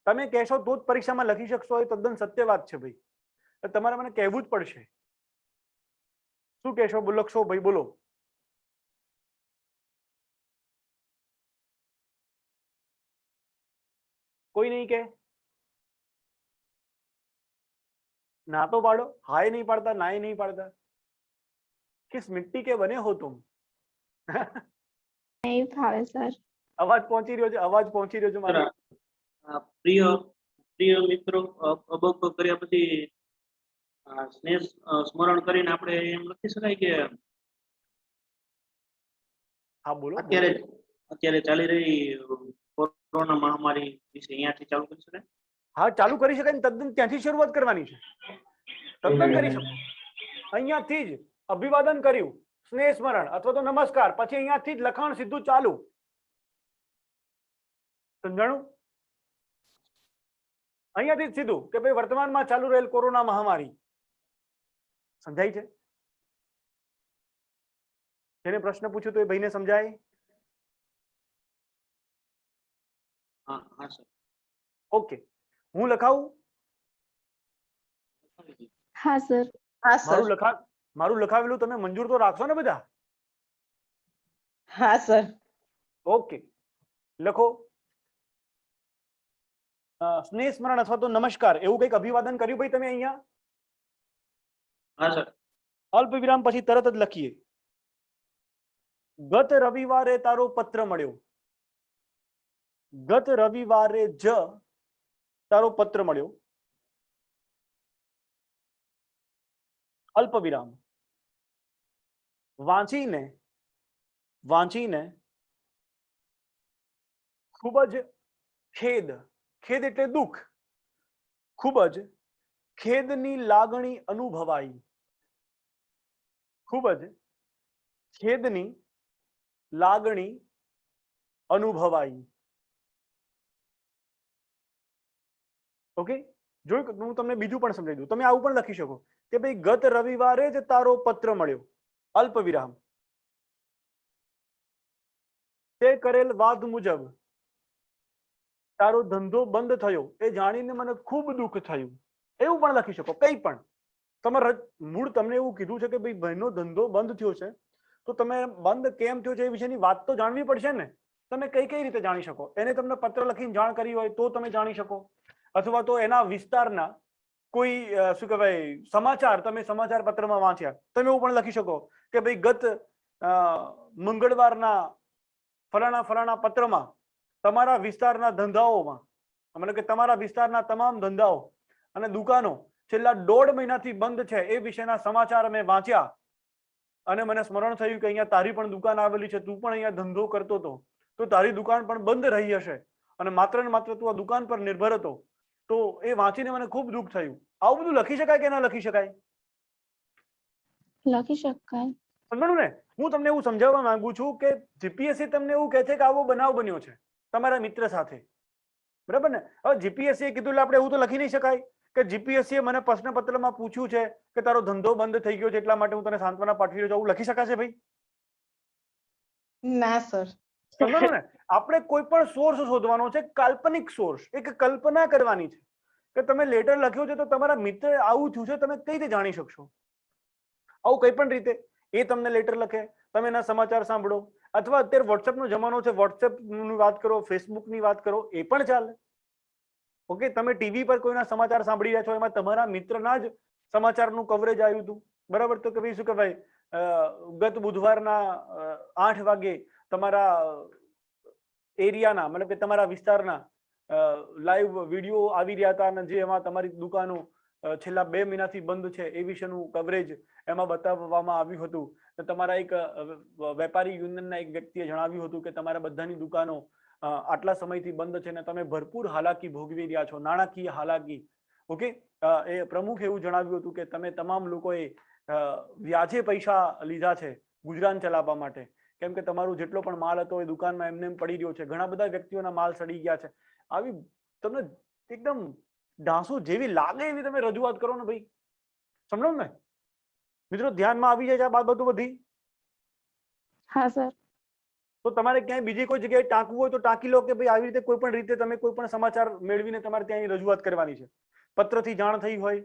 તમે કહેશો તો જ પરીક્ષામાં લખી શકશો, એ તદ્દન સત્ય વાત છે ભાઈ. તમારે મને કહેવું જ પડશે. શું કહેશો? લખશો ભાઈ, બોલો. કોઈ નહીં કે? ના તો પાડો. હાય નહીં પાડતા, નાય નહીં પાડતા. કિસ મિટ્ટી કે બને હો તુમ? નહીં ફાવે સર. અવાજ પહોંચી રહ્યો છે, અવાજ પહોંચી રહ્યો છે મારો. પ્રિય પ્રિય મિત્રો અબક કર્યા પછી સ્નેહ સ્મરણ કરીને આપણે એમ લખી શકાય કે હા બોલો. અત્યારે ચાલી રહી કોરોના મહામારી વિશે અહીંયાથી ચાલુ કરી શકાય? હા, ચાલુ કરી શકાય ને, તદ્દન ત્યાંથી શરૂઆત કરવાની છે. તદ્દન કરી શકો. અહીંયાથી જ અભિવાદન કર્યું, સ્નેહ સ્મરણ અથવા તો નમસ્કાર, પછી અહીંયાથી જ લખાણ સીધું ચાલુ. સમજાણું? અહીંયાથી જ સીધું કે ભાઈ વર્તમાનમાં ચાલુ રહેલ કોરોના મહામારી. સમજાય છે? જેને પ્રશ્ન પૂછ્યો તો એ ભાઈને સમજાય? હા હા સર. ઓકે, હું લખાવું? હા સર. મારું લખાવેલું તમે મંજૂર તો રાખશો ને બધા? હા સર. ઓકે, લખો. સ્નેહ સ્મરણ અથવા તો નમસ્કાર એવું કંઈક અભિવાદન કર્યું ભાઈ તમે અહીંયા? હા સર. અલ્પ વિરામ પછી તરત જ લખીએ, ગત રવિવારે તારો પત્ર મળ્યો. ગત રવિવારે જ તારો પત્ર મળ્યો, અલ્પ વિરામ. વાંચીને ખૂબ જ ખેદ, ખેદ એટલે દુઃખ, ખૂબ જ ખેદની લાગણી અનુભવાઈ, ખૂબ જ ખેદની લાગણી અનુભવાઈ. ઓકે, જોયું, હું તમને બીજું પણ સમજાવી દઉં. તમે આવું પણ લખી શકો કે ભાઈ ગત રવિવારે જ તારો પત્ર મળ્યો, અલ્પ વિરામ. તે કરેલ વાદ મુજબ તારો ધંધો બંધ થયો એ જાણીને મને ખૂબ દુઃખ થયું. એવું પણ લખી શકો, કંઈ પણ. તમારે મૂળ તમને એવું કીધું છે કે ભાઈ ભાઈનો ધંધો બંધ થયો છે, તો તમે બંધ કેમ થયો છે એ વિશેની વાત તો જાણવી પડશે ને. તમે કઈ કઈ રીતે જાણી શકો? એને તમને પત્ર લખીને જાણ કરી હોય તો તમે જાણી શકો, અથવા તો એના વિસ્તારના કોઈ શું કહેવાય સમાચાર તમે સમાચાર પત્રમાં વાંચ્યા, તમે એવું પણ લખી શકો કે ભાઈ ગત મંગળવારના ફલાણા ફલાણા પત્રમાં તમારા વિસ્તારના ધંધાઓમાં, મતલબ કે તમારા વિસ્તારના તમામ ધંધાઓ અને દુકાનો છેલ્લા 1.5 મહિનાથી બંધ છે એ વિશેના સમાચાર મેં વાંચ્યા અને મને સ્મરણ થયું કે અહીંયા તારી પણ દુકાન આવેલી છે, તું પણ અહીંયા ધંધો કરતો હતો, તો તારી દુકાન પણ બંધ રહી હશે અને માત્ર ને માત્ર તું આ દુકાન પર નિર્ભર હતો, તો એ વાંચીને મને ખૂબ દુઃખ થયું. આવું બધું લખી શકાય કે ના લખી શકાય? લખી શકાય. સમજણું ને? હું તમને એવું સમજાવવા માંગુ છું કે જીપીએસસી તમને એવું કહે છે કે આવો બનાવ બન્યો છે તમારા મિત્ર સાથે, બરાબર ને? હવે જીપીએસસી કીધું એટલે આપણે એવું તો લખી નહીં શકાય કે જીપીએસસી મને પ્રશ્નપત્રમાં પૂછ્યું છે કે તારો ધંધો બંધ થઈ ગયો છે એટલા માટે હું તને સાંત્વના પાઠવી રહ્યો છું. આવું લખી શકાશે ભાઈ? ના સર. સમજો ને? આપણે કોઈ પણ સોર્સ શોધવાનો છે, કાલ્પનિક સોર્સ, એક કલ્પના કરવાની છે કે તમે લેટર લખ્યો છે તો તમારા મિત્ર આવું થયું છે, તમે કઈ રીતે જાણી શકશો? આવું કઈ પણ રીતે એ તમને લેટર લખે, તમે એના સમાચાર સાંભળો, અથવા અત્યારે વોટ્સએપનો જમાનો છે, વોટ્સએપની વાત કરો, ફેસબુકની વાત કરો, એ પણ ચાલે. ઓકે, તમે ટીવી પર કોઈના સમાચાર સાંભળી રહ્યા છો, એમાં તમારા મિત્રના જ સમાચારનું કવરેજ આવ્યું હતું, બરાબર? તો કે ભાઈ શું કહેવાય, ગત બુધવારના 8 વાગે તમારા એરિયાના, મતલબ કે તમારા વિસ્તારના લાઈવ વિડીયો આવી રહ્યા હતા અને જે એમાં તમારી દુકાનો છેલ્લા 2 મહિનાથી બંધ છે એ વિશેનું કવરેજ એમાં બતાવવામાં આવ્યું હતું. તમારા એક વેપારી યુનિયનના એક વ્યક્તિએ જણાવ્યું હતું કે તમારા બધાની દુકાનો આટલા સમયથી બંધ છે ને તમે ભરપૂર હાલાકી ભોગવી રહ્યા છો, નાણાકીય હાલાકી. ઓકે, એ પ્રમુખ એવું જણાવ્યું હતું કે તમે તમામ લોકોએ વ્યાજે પૈસા લીધા છે ગુજરાન ચલાવવા માટે, કેમ કે તમારું જેટલો પણ માલ હતો એ દુકાનમાં એમને એમ પડી રહ્યો છે. ઘણા બધા વ્યક્તિઓના માલ સડી ગયા છે. આવી તમને એકદમ ઢાંસુ જેવી લાગે એવી તમે રજૂઆત કરો ને ભાઈ, સમજો ને મિત્રો? ધ્યાનમાં આવી જાય છે આ બાબતો બધી? હા સર. તો તમારે ક્યાંય બીજી કોઈ જગ્યાએ ટાંકવું હોય તો ટાંકી લો કે ભાઈ આવી રીતે કોઈ પણ રીતે તમે કોઈ પણ સમાચાર મેળવીને તમારે ત્યાં રજૂઆત કરવાની છે. પત્રથી જાણ થઈ હોય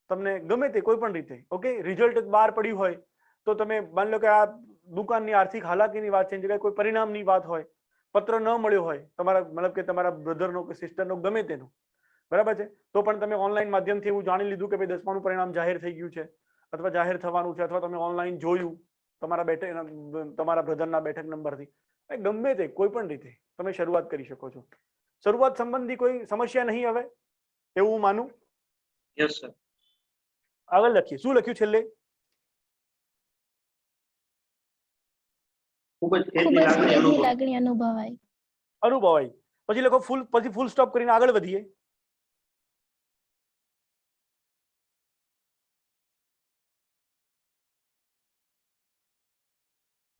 તમને, ગમે તે કોઈ પણ રીતે, ઓકે, રિઝલ્ટ બહાર પડ્યું હોય તો તમે માની લો કે આ દુકાનની આર્થિક હાલાકીની વાત છે, જગ્યાએ કોઈ પરિણામની વાત હોય, પત્ર ન મળ્યો હોય તમારા, મતલબ કે તમારા બ્રધરનો કે સિસ્ટરનો, ગમે તેનો, બરાબર છે, તો પણ તમે ઓનલાઈન માધ્યમથી એવું જાણી લીધું કે ભાઈ 10માનું પરિણામ જાહેર થઈ ગયું છે અથવા જાહેર થવાનું છે, અથવા તમે ઓનલાઈન જોયું તમારા બ્રધરના બેઠક નંબરથી, ગમે તે કોઈ પણ રીતે તમે શરૂઆત કરી શકો છો. શરૂઆત સંબંધી કોઈ સમસ્યા નહીં હવે, એવું હું માનું? Yes sir. આગળ લખીએ. શું લખ્યું છેલ્લે? ખૂબ જ ખૂબ ખેદની જ લાગણી ખેદની અનુભવ. લાગણી અનુભવાય. અનુભવાય. પછી લખો ફૂલ સ્ટોપ કરીને આગળ વધીએ.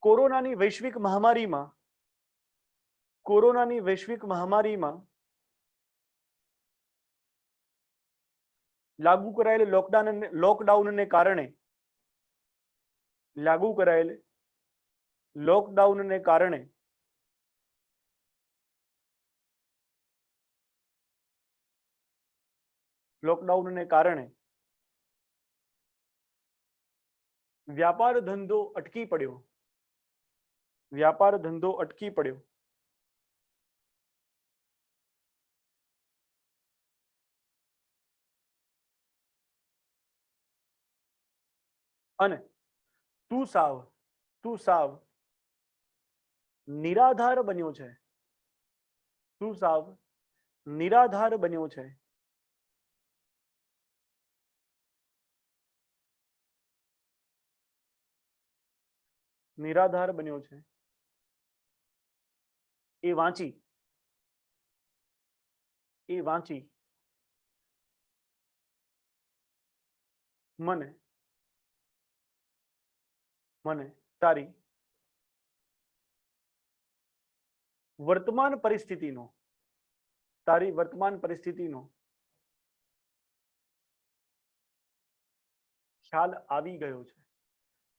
કોરોનાની વૈશ્વિક મહામારીમાં લાગુ કરાયેલ લોકડાઉનને કારણે વ્યાપાર ધંધો અટકી પડ્યો. અને તું સાવ નિરાધાર બન્યો છે. શું સાવ નિરાધાર બન્યો છે? નિરાધાર બન્યો છે. એ વાંચી મને તારી વર્તમાન પરિસ્થિતિનો ખ્યાલ આવી ગયો છે.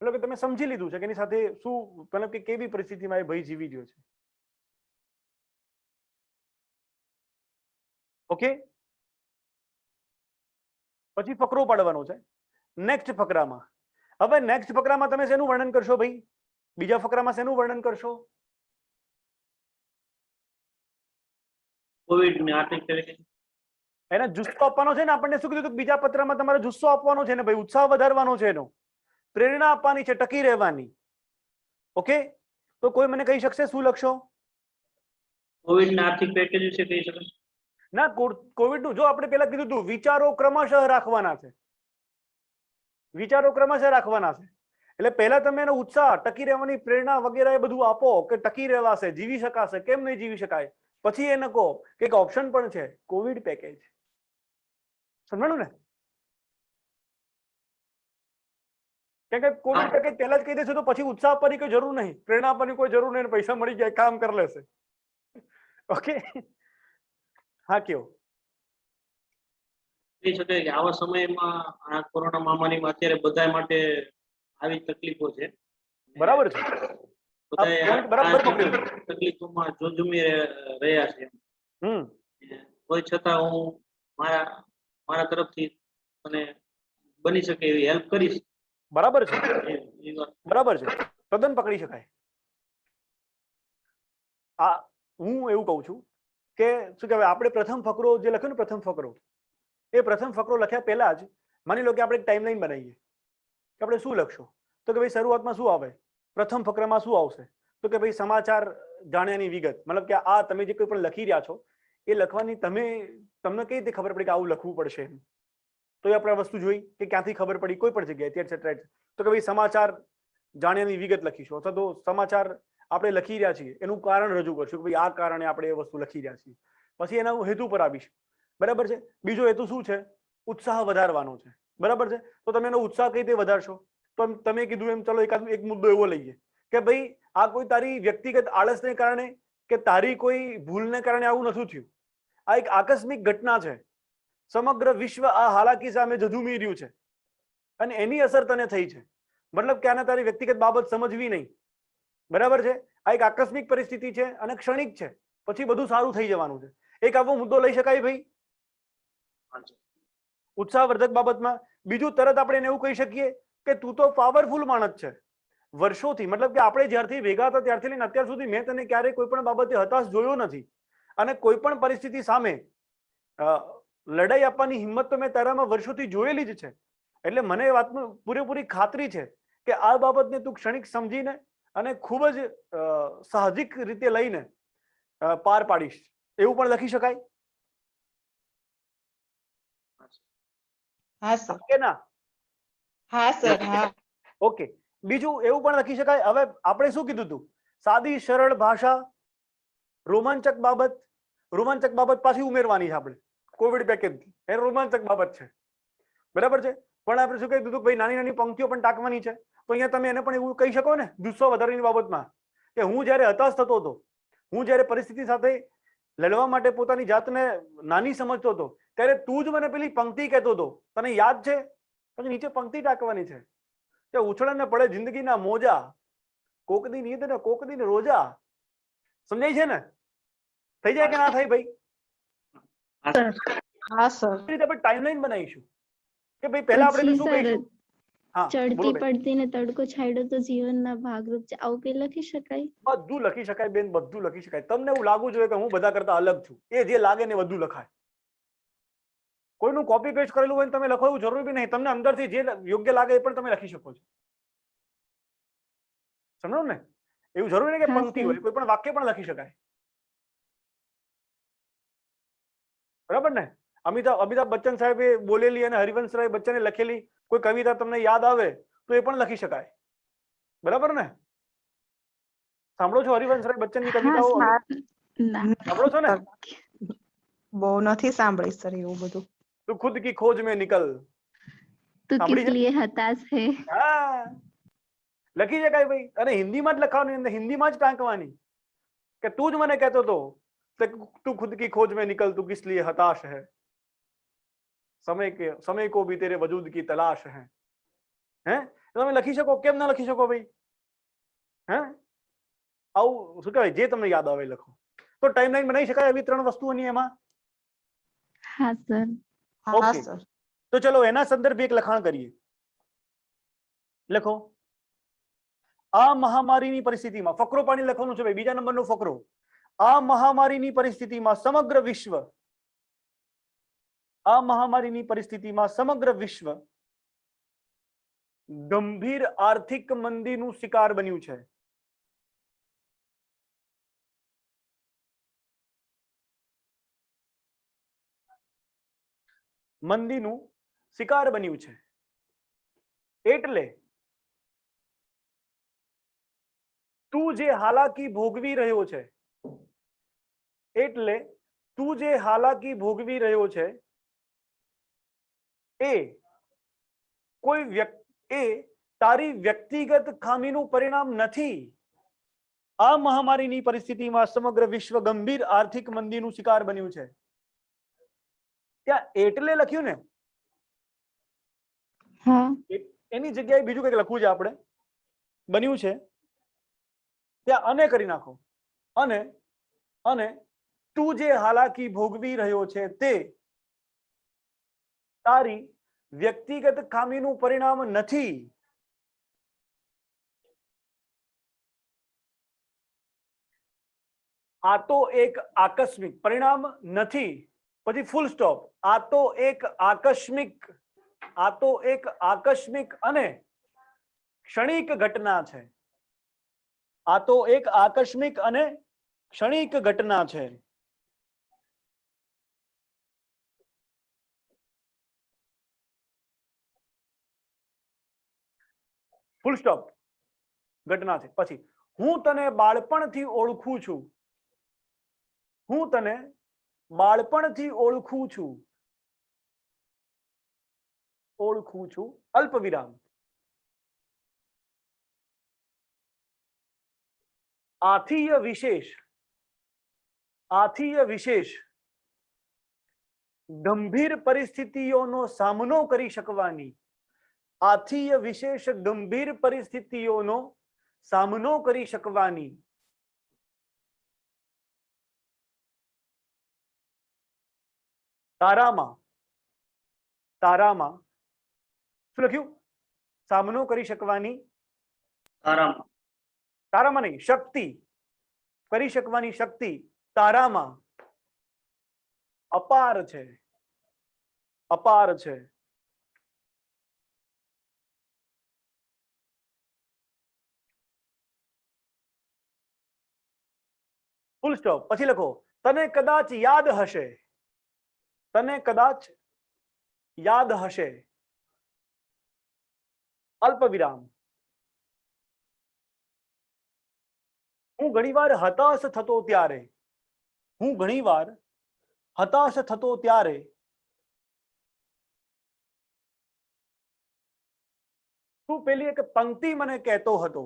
મતલબ કે તમે સમજી લીધું છે કે એની સાથે શું, મતલબ કે કેવી પરિસ્થિતિમાં એ ભય જીવી રહ્યો છે. ઓકે, પછી ફકરો પાડવાનો છે નેક્સ્ટ ફકરામાં. હવે નેક્સ્ટ ફકરામાં તમે શેનું વર્ણન કરશો ભાઈ? બીજા ફકરામાં શેનું વર્ણન કરશો? કોવિડ ને આર્થિક તરીકે એને જુસ્સો આપવાનો છે ને. આપણને શું કીધું? બીજા પત્રમાં તમારે જુસ્સો આપવાનો છે ને ભાઈ, ઉત્સાહ વધારવાનો છે, એનો પ્રેરણા આપવાની છે, ટકી રહેવાની. ઓકે, તો કોઈ મને કહી શકશે શું લખશો? કોવિડ ને આર્થિક પેકેજ વિશે કહી શકાય. ના, કોવિડ નું જો આપણે પેલા કીધું હતું, વિચારો ક્રમશઃ રાખવાના છે. એટલે પહેલા તમે એનો ઉત્સાહ, ટકી રહેવાની પ્રેરણા વગેરે એ બધું આપો કે ટકી રહેવાશે, જીવી શકાશે, કેમ નહીં જીવી શકાય. પછી એને કહો કે એક ઓપ્શન પણ છે, કોવિડ પેકેજ. સમજાણું ને? કેમ કે કોવિડ પેકેજ પહેલા જ કહી દેશે તો પછી ઉત્સાહ આપવાની કોઈ જરૂર નહીં, પ્રેરણા આપવાની કોઈ જરૂર નહીં, પૈસા મળી જાય, કામ કરી લેશે. ઓકે, હા કયો? કહી શકાય કે આવા સમયમાં આ કોરોના મહામારીમાં અત્યારે બધા માટે આવી તકલીફો છે. બરાબર છે, બરાબર પકડ્યું. તકલીફોમાં ઝઝૂમી રહ્યા છે. કોઈ છતાં હું મારા તરફથી અને બની શકે એવી હેલ્પ કરીશ. બરાબર છે, એ વાત બરાબર છે, તદ્દન પકડી શકાય. આ હું એવું કહું છું કે શું કહેવાય, આપણે પ્રથમ ફકરો જે લખ્યો ને, પ્રથમ ફકરો લખ્યા પહેલા જ માની લો કે આપણે એક ટાઈમલાઈન બનાવીએ કે આપણે શું લખશો. તો કે ભાઈ શરૂઆતમાં શું આવે, પ્રથમ ફકરામાં શું આવશે? તો કે ભાઈ સમાચાર જાણ્યાની વિગત. મતલબ કે આ તમે જે કોઈ પણ લખી રહ્યા છો એ લખવાની તમને કઈ રીતે ખબર પડી કે આવું લખવું પડશે એમ? તો એ આપણે વસ્તુ જોઈ કે ક્યાંથી ખબર પડી, કોઈ પણ જગ્યાએથી એટસેટ્રા. તો કે ભાઈ સમાચાર જાણ્યાની વિગત લખીશું, અથવા તો સમાચાર આપણે લખી રહ્યા છીએ એનું કારણ રજૂ કરશું કે ભાઈ આ કારણે આપણે એ વસ્તુ લખી રહ્યા છીએ. પછી એના હેતુ પર આવીશ. બરાબર છે. બીજો હેતુ શું છે? ઉત્સાહ વધારવાનો છે. બરાબર છે. તો તમે એનો ઉત્સાહ કઈ રીતે વધારશો? તો તમે કીધું એમ ચલો એક મુદ્દો એવો લઈએ કે ભાઈ આ કોઈ તારી વ્યક્તિગત આળસને કારણે કે તારી કોઈ ભૂલને કારણે આવું નથી થયું. આ એક આકસ્મિક ઘટના છે. સમગ્ર વિશ્વ આ હાલાકી સામે ઝઝૂમી રહ્યું છે અને એની અસર તને થઈ છે. મતલબ કે આને તારી વ્યક્તિગત બાબત સમજવી નહીં. બરાબર છે. આ એક આકસ્મિક પરિસ્થિતિ છે અને ક્ષણિક છે, પછી બધું સારું થઈ જવાનું છે. એક આવો મુદ્દો લઈ શકાય ભાઈ ઉત્સાહવર્ધક બાબતમાં. બીજું તરત આપણે એને એવું કહી શકીએ કે તું તો પાવરફુલ માણસ છે. વર્ષોથી, મતલબ કે આપણે જ્યારથી ભેગા હતા ત્યારથી લઈને અત્યાર સુધી મેં તને ક્યારેય કોઈ પણ બાબતે હતાશ જોયો નથી, અને કોઈ પણ પરિસ્થિતિ સામે લડાઈ આપવાની હિંમત તો મેં તારામાં વર્ષોથી જોયેલી જ છે. એટલે મને એ વાતની પૂરેપૂરી ખાતરી છે કે આ બાબતને તું ક્ષણિક સમજીને અને ખૂબ જ સાહજિક રીતે લઈને પાર પાડીશ. એવું પણ લખી શકાય. હા સર. કે ના? હા સર. હા. ઓકે, બીજું એવું પણ લખી શકાય. હવે આપણે શું કીધું હતું? સાદી સરળ ભાષા, રોમાંચક બાબત પાછી ઉમેરવાની છે આપણે કોવિડ પેકેજ. એ રોમાંચક બાબત છે. બરાબર છે. પણ આપણે શું કહી દીધું ભાઈ નાની નાની પંક્તિઓ પણ ટાંકવાની છે. તો અહીંયા તમે એને પણ એવું કહી શકો ને જુસ્સો વધારવાની બાબતમાં કે હું જ્યારે હતાશ થતો હતો, હું જ્યારે પરિસ્થિતિ સાથે લડવા માટે પોતાની જાતને નાની સમજતો હતો, ત્યારે તું જ મને પેલી પંક્તિ કહેતો હતો, તને યાદ છે? પછી નીચે પંક્તિ ટાંકવાની છે કે ઉછળને પડે જિંદગીના મોજા, કોકની નીંદ ને કોકની રોજા. સમજાય છે ને? થઈ જાય કે ના થાય ભાઈ? હા સર. આપણે ટાઈમલાઈન બનાવીશું કે ભાઈ પહેલા આપણે શું કહીશું? હા, ચડતી પડતી ને તડકો છાંયડો તો જીવનના ભાગરૂપ છે, આવું કઈ લખી શકાય? બધું લખી શકાય બેન, બધું લખી શકાય. તમને એવું લાગવું જોઈએ કે હું બધા કરતા અલગ છું, એ જે લાગે ને બધું લખાય. કોઈનું કોપી પેસ્ટ કરેલું હોય તમે લખો એવું જરૂરી બી નહીં. તમને અંદરથી જે યોગ્ય લાગે એ પણ તમે લખી શકો છો. સમજો ને? એવું જરૂરી નહીં કે પંક્તિ હોય, કોઈ પણ વાક્ય પણ લખી શકાય. બરાબર ને? અમિતાભ બચ્ચન સાહેબે બોલેલી અને હરિવંશરાય બચ્ચને લખેલી કોઈ કવિતા તમને યાદ આવે તો એ પણ લખી શકાય, બરાબર ને? સાંભળો છો હરિવંશરાય બચ્ચનની હા કવિતાઓ? સર. ના. સાંભળો છો ને? બહુ નથી સાંભળી સર એવું બધું. તું ખુદ કી ખોજ में निकल, તું સાંભળી કિસ છે? લીએ હતાશ હે. હા, લખી શકાય ભાઈ. અને હિન્દીમાં જ લખવાની, અંદર હિન્દીમાં જ ટાંકવાની કે તું જ મને કહેતો હતો કે તું ખુદ કી ખોજ में निकल, તું કિસ लिए हताश है, समय को भी तेरे वजूद की तलाश है. હે તમે લખી શકો, કેમ ના લખી શકો ભાઈ? હે આવું શું કહેવાય, જે તમને યાદ આવે એ લખો. તો ટાઈમલાઈન બનાવી શકાય એવી 3 વસ્તુઓની એમાં. હા સર. હા ઓકે, સર. તો ચલો એના સંદર્ભે એક લખાણ કરીએ. લખો, આ મહામારીની પરિસ્થિતિમાં, ફકરો પાડી લખવાનું છે ભાઈ, બીજા નંબરનો ફકરો. આ મહામારીની પરિસ્થિતિમાં સમગ્ર વિશ્વ, આ મહામારીની પરિસ્થિતિમાં સમગ્ર વિશ્વ ગંભીર આર્થિક મંદીનું શિકાર બન્યું છે. મંદીનું શિકાર બન્યું છે. એટલે તું જે હાલાકી ભોગવી રહ્યો છે, એટલે તું જે હાલાકી ભોગવી રહ્યો છે એ એ તારી વ્યક્તિગત ખામીનું પરિણામ નથી. આ મહામારીની પરિસ્થિતિમાં સમગ્ર વિશ્વ ગંભીર આર્થિક મંદીનું શિકાર બન્યું છે. ત્યાં એટલે લખ્યું ને, હા. એની જગ્યાએ બીજું કંઈક લખવું છે આપણે. બન્યું છે ત્યાં અને કરી નાખો. અને તું જે હાલાકી ભોગવી રહ્યો છે તે તારી વ્યક્તિગત ખામીનું પરિણામ નથી. આ તો એક આકસ્મિક પરિણામ નથી. પછી ફૂલ સ્ટોપ. આ તો એક આકસ્મિક અને ક્ષણિક ઘટના છે. આ તો એક આકસ્મિક અને ક્ષણિક ઘટના છે. Full stop. ઘટના છે. પછી હું તને બાળપણથી ઓળખું છું. હું તને બાળપણથી ઓળખું છું. અલ્પ વિરામ. આથીય વિશેષ ગંભીર પરિસ્થિતિઓનો સામનો કરી શકવાની, આથીય વિશેષ ગંભીર પરિસ્થિતિઓનો સામનો કરી શકવાની તારામાં શું લખ્યું? સામનો કરી શકવાની તારામાં નહીં, શક્તિ કરી શકવાની શક્તિ તારામાં અપાર છે. Full stop. પછી લખો, તને કદાચ યાદ હશે, અલ્પ વિરામ. હું ઘણીવાર હતાશ થતો ત્યારે તું પેલી એક પંક્તિ મને કહેતો હતો.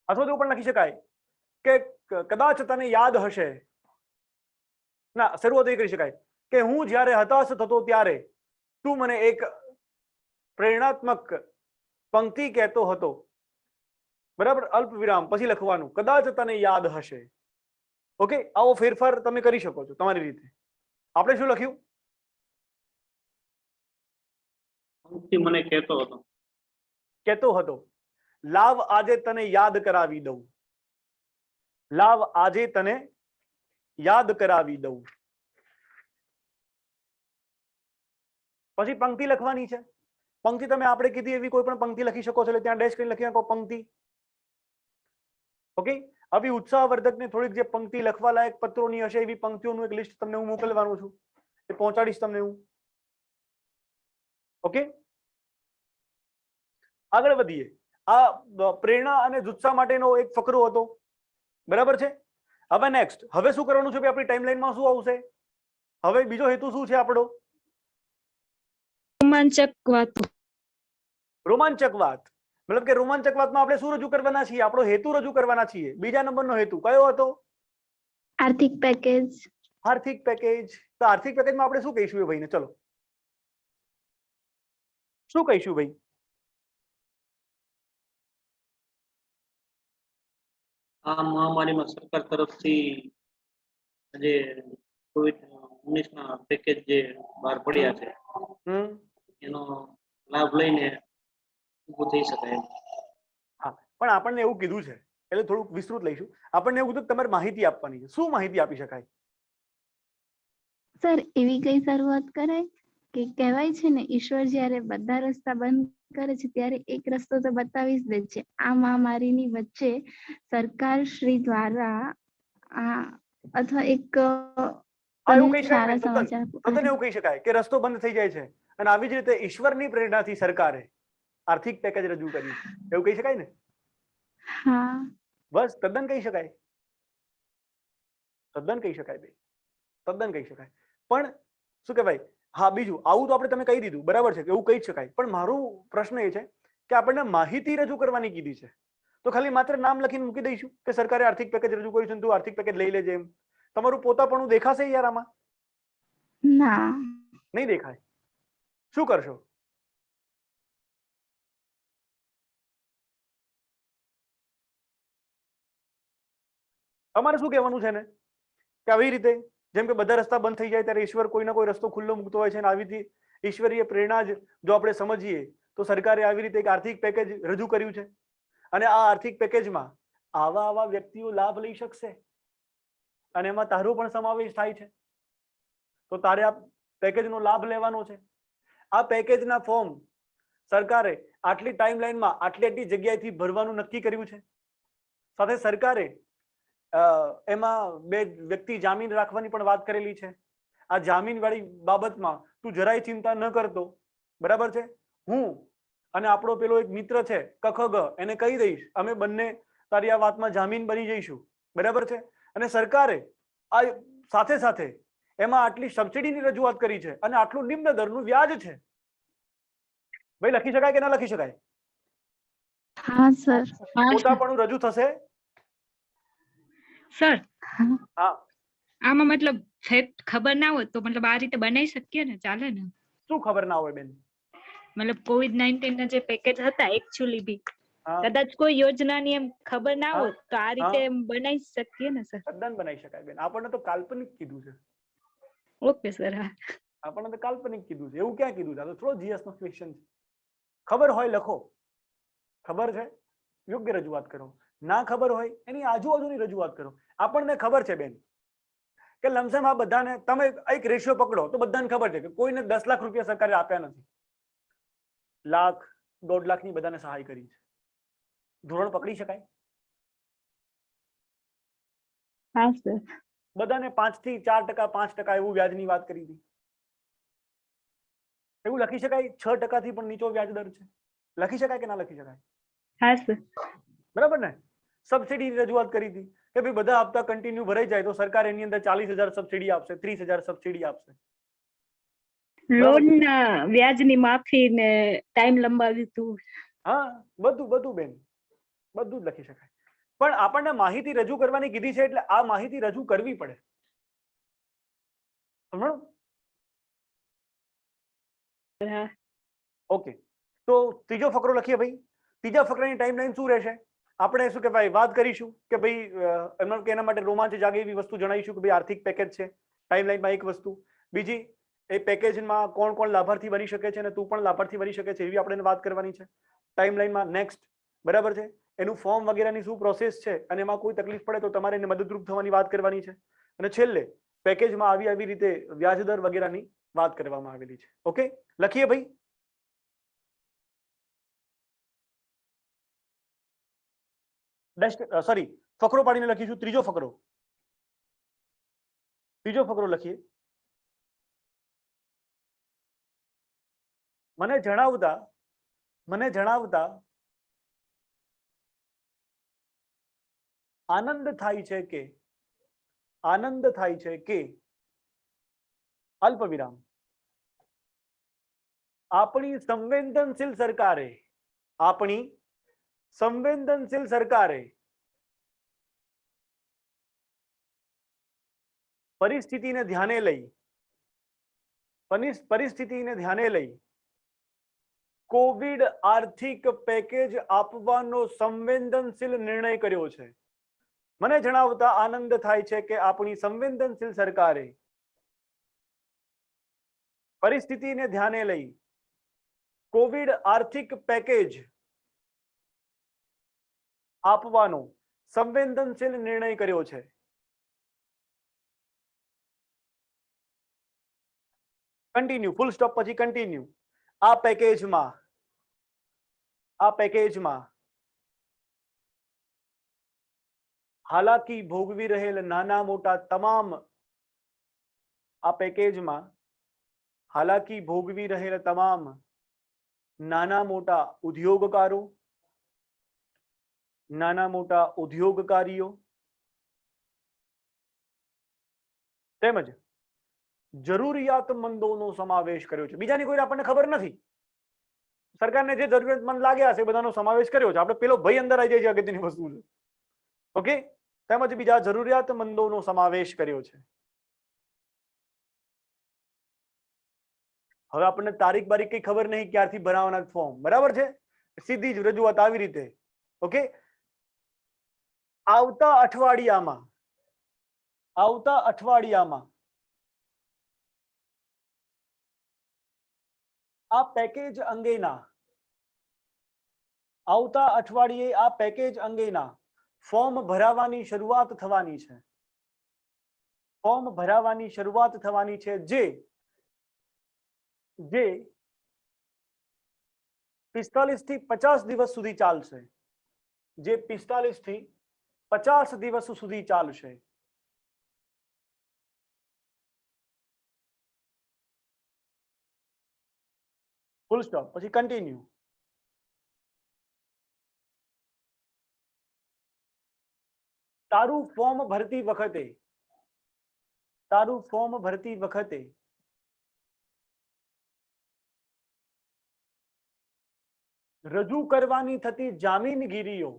અથવા તો પણ લખી શકાય કે કદાચ તને યાદ હશે. ના, શરૂઆત એ કરી શકાય કે હું જ્યારે હતાશ થતો ત્યારે તું મને એક પ્રેરણાત્મક પંક્તિ કહેતો હતો. બરાબર, અલ્પ વિરામ. પછી લખવાનું કદાચ તને યાદ હશે. ઓકે, આવો ફેરફાર તમે કરી શકો છો તમારી રીતે. આપણે શું લખ્યું? પંક્તિ મને કહેતો હતો. લાવ આજે તને યાદ કરાવી દઉં. પછી પંક્તિ લખવાની છે. પંક્તિ તમે આપણે કીધી એવી કોઈ પણ પંક્તિ લખી શકો છો, એટલે ત્યાં ડેશ કરીને લખી નાખો પંક્તિ. ઓકે, આવી ઉત્સાહવર્ધકની થોડીક જે પંક્તિ લખવા લાયક પત્રોની હશે એવી પંક્તિઓનું એક લિસ્ટ તમને હું મોકલવાનું છું, એ પહોંચાડીશ તમને હું. ઓકે, આગળ વધીએ. આ પ્રેરણા અને જુસ્સા માટેનો એક ફકરો હતો, બરાબર છે. હવે નેક્સ્ટ, હવે શું કરવાનું છે ભાઈ, આપણી ટાઈમલાઈનમાં શું આવશે? હવે બીજો હેતુ શું છે આપણો? રોમાંચક વાતો. રોમાંચક વાત, મતલબ કે રોમાંચક વાતમાં આપણે શું રજૂ કરવાના છીએ? આપણો હેતુ રજૂ કરવાના છીએ. બીજા નંબરનો હેતુ કયો હતો? આર્થિક પેકેજ. આર્થિક પેકેજ. તો આર્થિક પેકેજમાં આપણે શું કહીશું એ ભાઈને? ચલો શું કહીશું ભાઈ? આ મહામારીમાં સરકાર તરફથી જે COVID-19 ના પેકેજ જે બહાર પડ્યા છે એનો લાભ લઈને ઊભું થઈ શકાય. હા, પણ આપણને એવું કીધું છે, એટલે થોડુંક વિસ્તૃત લઈશું. આપણને એવું કીધું તમારે માહિતી આપવાની છે. શું માહિતી આપી શકાય? સર એવી કઈ શરૂઆત કરાય કે કહેવાય છે ને, ઈશ્વર જ્યારે બધા રસ્તા બંધ કરે છે ત્યારે એક રસ્તો તો બતાવી જ દે છે. આ મહામારીની વચ્ચે સરકાર શ્રી દ્વારા અથવા એક એવું કહી શકાય સારા ને, તદ્દન સમાચાર. એવું કહી શકાય કે રસ્તો બંધ થઈ જાય છે અને આવી જ રીતે ઈશ્વરની પ્રેરણાથી સરકારે આર્થિક પેકેજ રજૂ કર્યું, એવું કહી શકાય ને? હા, બસ તદ્દન કહી શકાય, તદ્દન કહી શકાય ભાઈ, તદ્દન કહી શકાય. પણ શું કહેવાય, હા બીજું આવું તો આપણે તમે કહી દીધું, બરાબર છે કે એવું કહી જ શકાય. પણ મારું પ્રશ્ન એ છે કે આપણને માહિતી રજૂ કરવાની કીધી છે, તો ખાલી માત્ર નામ લખીને મૂકી દઈશું કે સરકારે આર્થિક પેકેજ રજૂ કર્યું છે, તું આર્થિક પેકેજ લઈ લેજે એમ? તમારું પોતાપણું દેખાશે યાર આમાં? ના, નહીં દેખાય. શું કરશો? તમારે શું કહેવાનું છે ને કે આવી રીતે જેમ કે બધા રસ્તા બંધ થઈ જાય ત્યારે ઈશ્વર કોઈ ના કોઈ રસ્તો ખુલ્લો મૂકતો હોય છે, અને આવી રીતે ઈશ્વરીય પ્રેરણા જ જો આપણે સમજીએ તો સરકારે આવી રીતે એક આર્થિક પેકેજ રજૂ કર્યું છે, અને આ આર્થિક પેકેજમાં આવા વ્યક્તિઓ લાભ લઈ શકશે, અને એમાં તારો પણ સમાવેશ થાય છે. તો તારે આ પેકેજનો લાભ લેવાનો છે. આ પેકેજના ફોર્મ સરકારે આટલી ટાઈમલાઈનમાં આટલી જગ્યાએથી ભરવાનું નક્કી કર્યું છે. સાથે સરકારે એમાં બે વ્યક્તિ જામીન રાખવાની પણ વાત કરેલી છે. આ જામીન વાળી બાબતમાં તું જરાય ચિંતા ન કરતો, બરાબર છે. હું અને આપણો પેલો એક મિત્ર છે કખગ, એને કહી દઈશ, અમે બંને તારી આ વાતમાં જામીન બની જઈશું, બરાબર છે. અને સરકારે આ સાથે સાથે એમાં આટલી સબસિડીની રજૂઆત કરી છે અને આટલું નિમ્ન દરનું વ્યાજ છે. ભાઈ લખી શકાય કે ના લખી શકાય? હા સર. પોતાપણું રજૂ થશે. સર હા, આમાં મતલબ ફેક્ટ ખબર ના હોય તો મતલબ આ રીતે બનાવી શકીએ ને, ચાલે ને? શું ખબર ના હોય બેન? મતલબ COVID-19 ના જે પેકેજ હતા એકચ્યુઅલી બી હા, કદાચ કોઈ યોજનાની એમ ખબર ના હા, હોય તો આ રીતે હા. એમ બનાવી શકીએ ને સર? તદ્દન બનાવી શકાય બેન. આપણને તો કાલ્પનિક કીધું છે, ઓકે સર. હા, આપણને તો કાલ્પનિક કીધું છે. એવું ક્યાં કીધું છે? આ તો થોડો જીએસ નો ક્વેશ્ચન છે. ખબર હોય લખો, ખબર છે યોગ્ય રજૂઆત કરો, ના ખબર હોય એની આજુબાજુની રજૂઆત કરો. આપણને ખબર છે બેન કે લમસમ આ બધાને તમે એક રેશિયો પકડો તો બધાને ખબર છે કે કોઈને 10 લાખ રૂપિયા સરકારે આપ્યા નથી, લાખ 1.5 લાખની બધાને સહાય કરી છે. ધોરણ પકડી શકાય? હા સર. બધાને 5 થી 4% 5% એવું વ્યાજની વાત કરી હતી. એવું લખી શકાય? 6% થી પણ નીચો વ્યાજ દર છે, લખી શકાય કે ના લખી શકાય? હા સર. બરાબર ને? સબસિડીની રજૂઆત કરી હતી કે ભાઈ બધા હપ્તા કન્ટિન્યુ ભરાઈ જાય તો સરકાર એની અંદર 40,000 સબસિડી આપશે, 30,000 સબસિડી આપશે. લોન ના વ્યાજની માફી ને ટાઈમ લંબાવી હતું. હા, બધું બેન, બધું જ લખી શકાય. પણ આપણને માહિતી રજૂ કરવાની કીધી છે એટલે આ માહિતી રજૂ કરવી પડે. સમજો? ઓકે, તો ત્રીજો ફકરો લખીએ ભાઈ. ત્રીજા ફકરાની ટાઈમલાઈન શું રહેશે? આપણે શું કહેવાય વાત કરીશું કે ભાઈ એના માટે રોમાંચ જાગે એવી વસ્તુ જણાવીશું કે ભાઈ આર્થિક પેકેજ છે. ટાઈમલાઈનમાં એક વસ્તુ. બીજી, એ પેકેજમાં કોણ કોણ લાભાર્થી બની શકે છે અને તું પણ લાભાર્થી બની શકે છે એવી આપણે વાત કરવાની છે ટાઈમલાઈનમાં. નેક્સ્ટ, બરાબર છે, એનું ફોર્મ વગેરેની શું પ્રોસેસ છે અને એમાં કોઈ તકલીફ પડે તો તમારે એને મદદરૂપ થવાની વાત કરવાની છે. અને છેલ્લે પેકેજમાં આવી રીતે વ્યાજદર વગેરેની વાત કરવામાં આવેલી છે. ઓકે, લખીએ ભાઈ. સોરી ફકરો પાડીને લખીશું. ત્રીજો ફકરો લખીએ. મને જણાવતા આનંદ થાય છે કે અલ્પવિરામ આપણી સંવેદનશીલ સરકારે પરિસ્થિતિને ધ્યાને લઈ કોવિડ આર્થિક પેકેજ આપવાનો સંવેદનશીલ નિર્ણય કર્યો છે. મને જણાવતા આનંદ થાય છે કે આપણી સંવેદનશીલ સરકારે પરિસ્થિતિને ધ્યાને લઈ કોવિડ આર્થિક પેકેજ આપવાનો સંવેદનશીલ નિર્ણય કર્યો છે. કન્ટિન્યુ, ફૂલ સ્ટોપ પછી કન્ટિન્યુ. આ પેકેજમાં હાલાકી ભોગવી રહેલ નાના મોટા તમામ નાના મોટા ઉદ્યોગકારીઓ તેમજ જરૂરિયાતમંદોનો સમાવેશ કર્યો છે. બીજાની કોઈ આપણને ખબર નથી. સરકારને જે જરૂરિયાતમંદ લાગ્યા છે બધાનો સમાવેશ કર્યો છે. આપણે પેલો ભય અંદર આવી જાય છે, અગત્યની વસ્તુ છે. ઓકે, તેમજ બીજા જરૂરિયાતમંદોનો સમાવેશ કર્યો છે. હવે આપણને તારીખ બારીખ કઈ ખબર નહીં ક્યારથી ભરાવાના ફોર્મ, બરાબર છે? સીધી જ રજૂઆત આવી રીતે. ઓકે, આવતા અઠવાડિયામાં આ પેકેજ અંગેના ફોર્મ ભરાવાની શરૂઆત થવાની છે. જે 45 થી 50 દિવસ સુધી ચાલશે. ફૂલ સ્ટોપ પછી કન્ટિન્યુ. તારું ફોર્મ ભરતી વખતે રજૂ કરવાની થતી જામીનગીરીઓ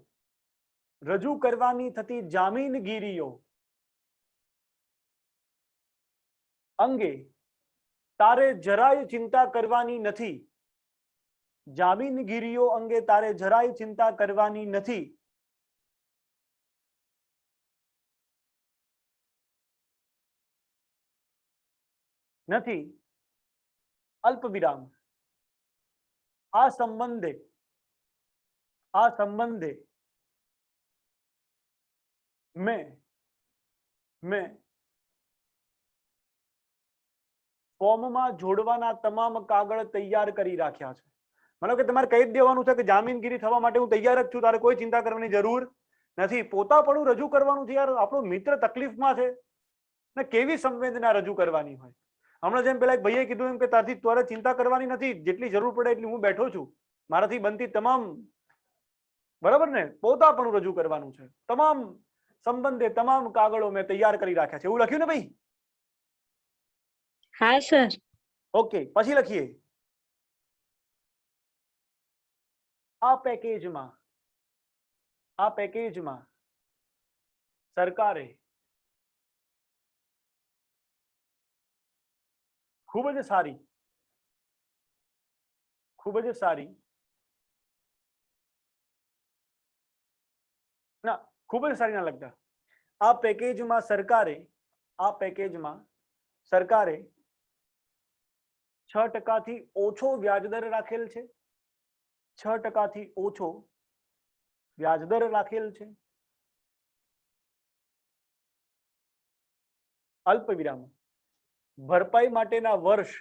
અંગે તારે જરાય ચિંતા કરવાની નથી. અલ્પવિરામ આ સંબંધે મેં ફોર્મમાં જોડવાના તમામ કાગળ તૈયાર કરી રાખ્યા છે. મતલબ કે તમારે કહી જ દેવાનું છે કે જામીનગીરી થવા માટે હું તૈયાર જ છું, તારે કોઈ ચિંતા કરવાની જરૂર નથી. પોતાપણું રજૂ કરવાનું છે. યાર, આપણો મિત્ર તકલીફમાં છે ને કેવી સંવેદના રજૂ કરવાની હોય. હમણાં જેમ પેલા એક ભાઈએ કીધું એમ કે તારથી તારે ચિંતા કરવાની નથી, જેટલી જરૂર પડે એટલી હું બેઠો છું, મારાથી બનતી તમામ, બરાબર ને, પોતાપણું રજૂ કરવાનું છે. તમામ સંબંધે તમામ કાગળો મેં તૈયાર કરી રાખ્યા છે. એવું લખ્યું ને ભાઈ? હા સર. ઓકે, પછી લખીએ. આ પેકેજમાં સરકારે ખૂબ જ સારી ના લગતા. આ પેકેજમાં સરકારે 6% થી ઓછો વ્યાજદર રાખેલ છે. 6% થી ઓછો વ્યાજદર રાખેલ છે. અલ્પવિરામ ભરપાઈ માટેના વર્ષ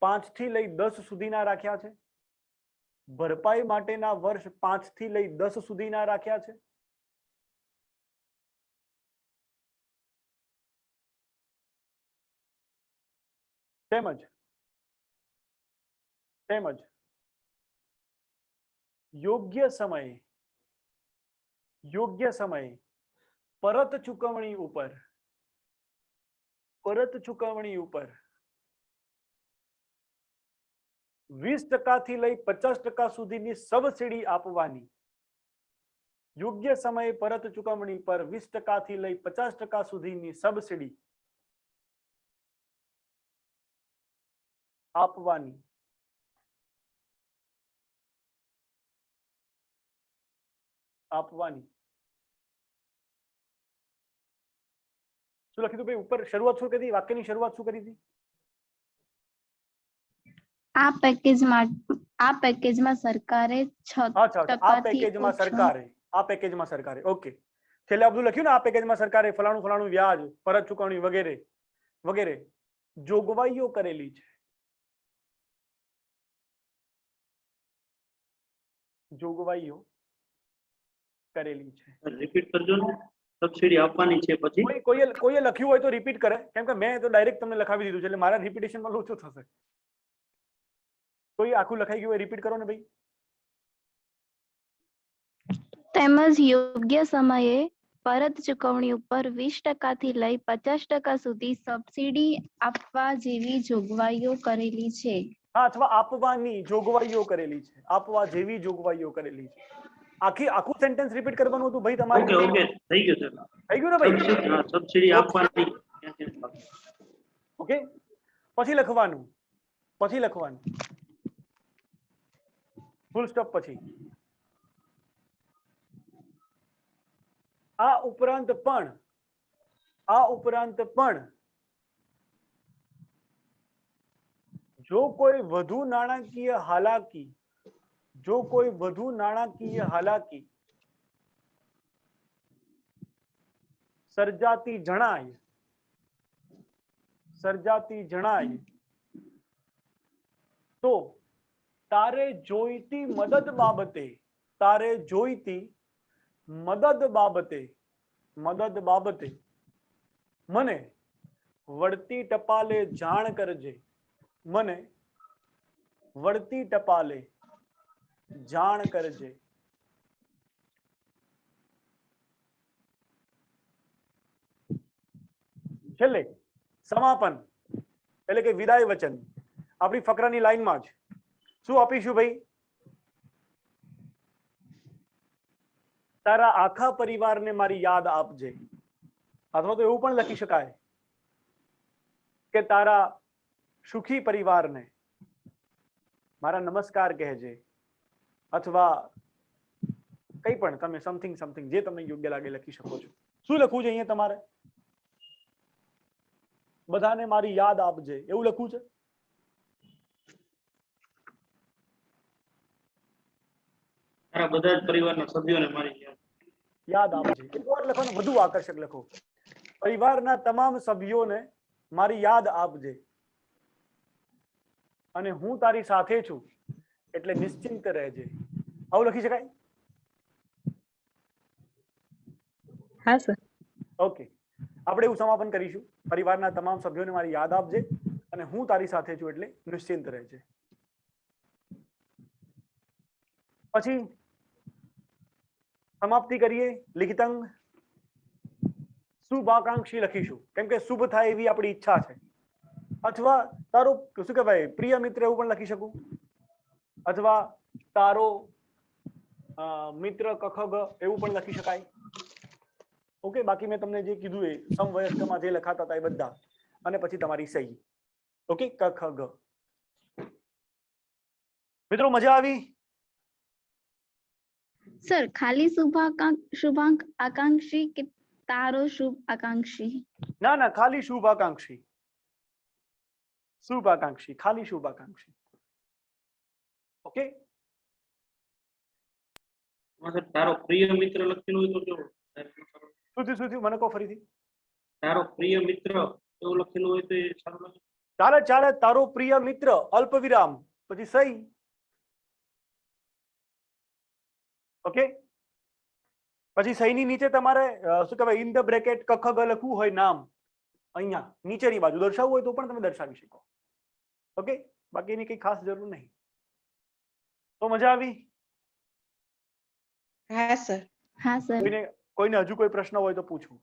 5 થી લઈ 10 સુધીના રાખ્યા છે. તેમજ યોગ્ય સમયે પરત ચૂકવણી ઉપર 20% થી લઈ 50% સુધીની સબસિડી આપવાની. યોગ્ય સમયે પરત ચૂકવણી પર 20% થી લઈ 50% સુધીની સબસિડી આપવાની. શું લખ્યું હતું ભાઈ ઉપર? શરૂઆત શું કરી? વાક્યની શરૂઆત શું કરી હતી? આ પેકેજમાં સરકારે 6% આ પેકેજમાં સરકારે ઓકે. છેલ્લે આ બધું લખ્યું ને, આ પેકેજમાં સરકારે ફલાણું ફલાણું વ્યાજ, પરત ચૂકવણી વગેરે વગેરે જોગવાઈઓ કરેલી છે. રિપીટ કરજો ને. સબસિડી આપવાની છે પછી કોઈએ લખ્યું હોય તો રિપીટ કરે, કેમ કે મેં તો ડાયરેક્ટ તમને લખાવી દીધું છે એટલે મારા રિપીટેશનમાં લોચો થશે. કોઈ આખું લખાઈ ગયું હોય રિપીટ કરો ને ભાઈ. તેમજ યોગ્ય સમયે પરત ચૂકવણી ઉપર 20% થી લઈ 50% સુધી સબસિડી આપવા જેવી જોગવાઈઓ કરેલી છે. હા, અથવા આપવાની જોગવાઈઓ કરેલી છે. આપવા જેવી જોગવાઈઓ કરેલી છે. આખું સેન્ટેન્સ રિપીટ કરવાનું હતું ભાઈ તમારે. ઓકે થઈ ગયું સર. થઈ ગયું ને ભાઈ? સબસિડી આપવાની. ઓકે, પછી લખવાનું ફૂલ સ્ટોપ પછી આ ઉપરાંત પણ જો કોઈ વધુ નાણાકીય હાલાકી સર્જાતી જણાય તો તારે જોઈતી મદદ બાબતે મને વળતી ટપાલે જાણ કરજે. છેલ્લે સમાપન એટલે કે વિદાય વચન આપણી ફકરાની લાઈનમાં જ શું આપીશું ભાઈ? તારા આખા પરિવારને મારી યાદ આપજે. અથવા તો એવું પણ લખી શકાય કે તારા સુખી પરિવારને મારા નમસ્કાર કહેજે, અથવા કંઈ પણ તમે સમથિંગ જે તમને યોગ્ય લાગે લખી શકો છો. શું લખવું છે અહીંયા તમારે? બધાને મારી યાદ આપજે એવું લખવું છે? બધા જ પરિવારના સભ્યોને મારી યાદ આપજે. એક વાર લખવાનું, વધુ આકર્ષક લખો. પરિવારના તમામ સભ્યોને મારી યાદ આપજે અને હું તારી સાથે છું એટલે નિશ્ચિંત રહેજે. આવું લખી શકાય? હા સર. ઓકે, આપણે એવું સમાપન કરીશું. પરિવારના તમામ સભ્યોને મારી યાદ આપજે અને હું તારી સાથે છું એટલે નિશ્ચિંત રહેજે. પછી સમાપ્તિ કરીએ. લિખિતંગ શુભાકાંક્ષી લખીશું, કેમ કે શુભ થાય એવી આપણી ઈચ્છા છે. અથવા તારો શું કહેવાય પ્રિય મિત્ર એવું પણ લખી શકું, અથવા તારો મિત્ર કખગ એવું પણ લખી શકાય. ઓકે, બાકી મેં તમને જે કીધું એ સમવયસ્કમાં જે લખાતા હતા એ બધા, અને પછી તમારી સહી. ઓકે, કખગ. મિત્રો મજા આવી? સર ખાલી શુભાંક આકાંક્ષી કે તારો શુભ આકાંક્ષી? ના, ખાલી શુભાકાંક્ષી. ખાલી શુભાકાંક્ષી. ઓકે, તારો પ્રિય મિત્ર લખેલું હોય તો કેવું? શું મને કહો ફરીથી. તારો પ્રિય મિત્ર એવું લખેલું હોય તો એ સારું લાગે? ચાલે. તારો પ્રિય મિત્ર અલ્પ વિરામ પછી સહી. ઓકે, પછી સહીની નીચે તમારે શું કહેવાય ઇન ધ બ્રેકેટ કખગ લખવું હોય નામ, અહીંયા નીચેની બાજુ દર્શાવવું હોય તો પણ તમે દર્શાવી શકો. ઓકે, બાકી એની કઈ ખાસ જરૂર નહીં. તો મજા આવી? હા સર. હા સર. કોઈને હજુ કોઈ પ્રશ્ન હોય તો પૂછું.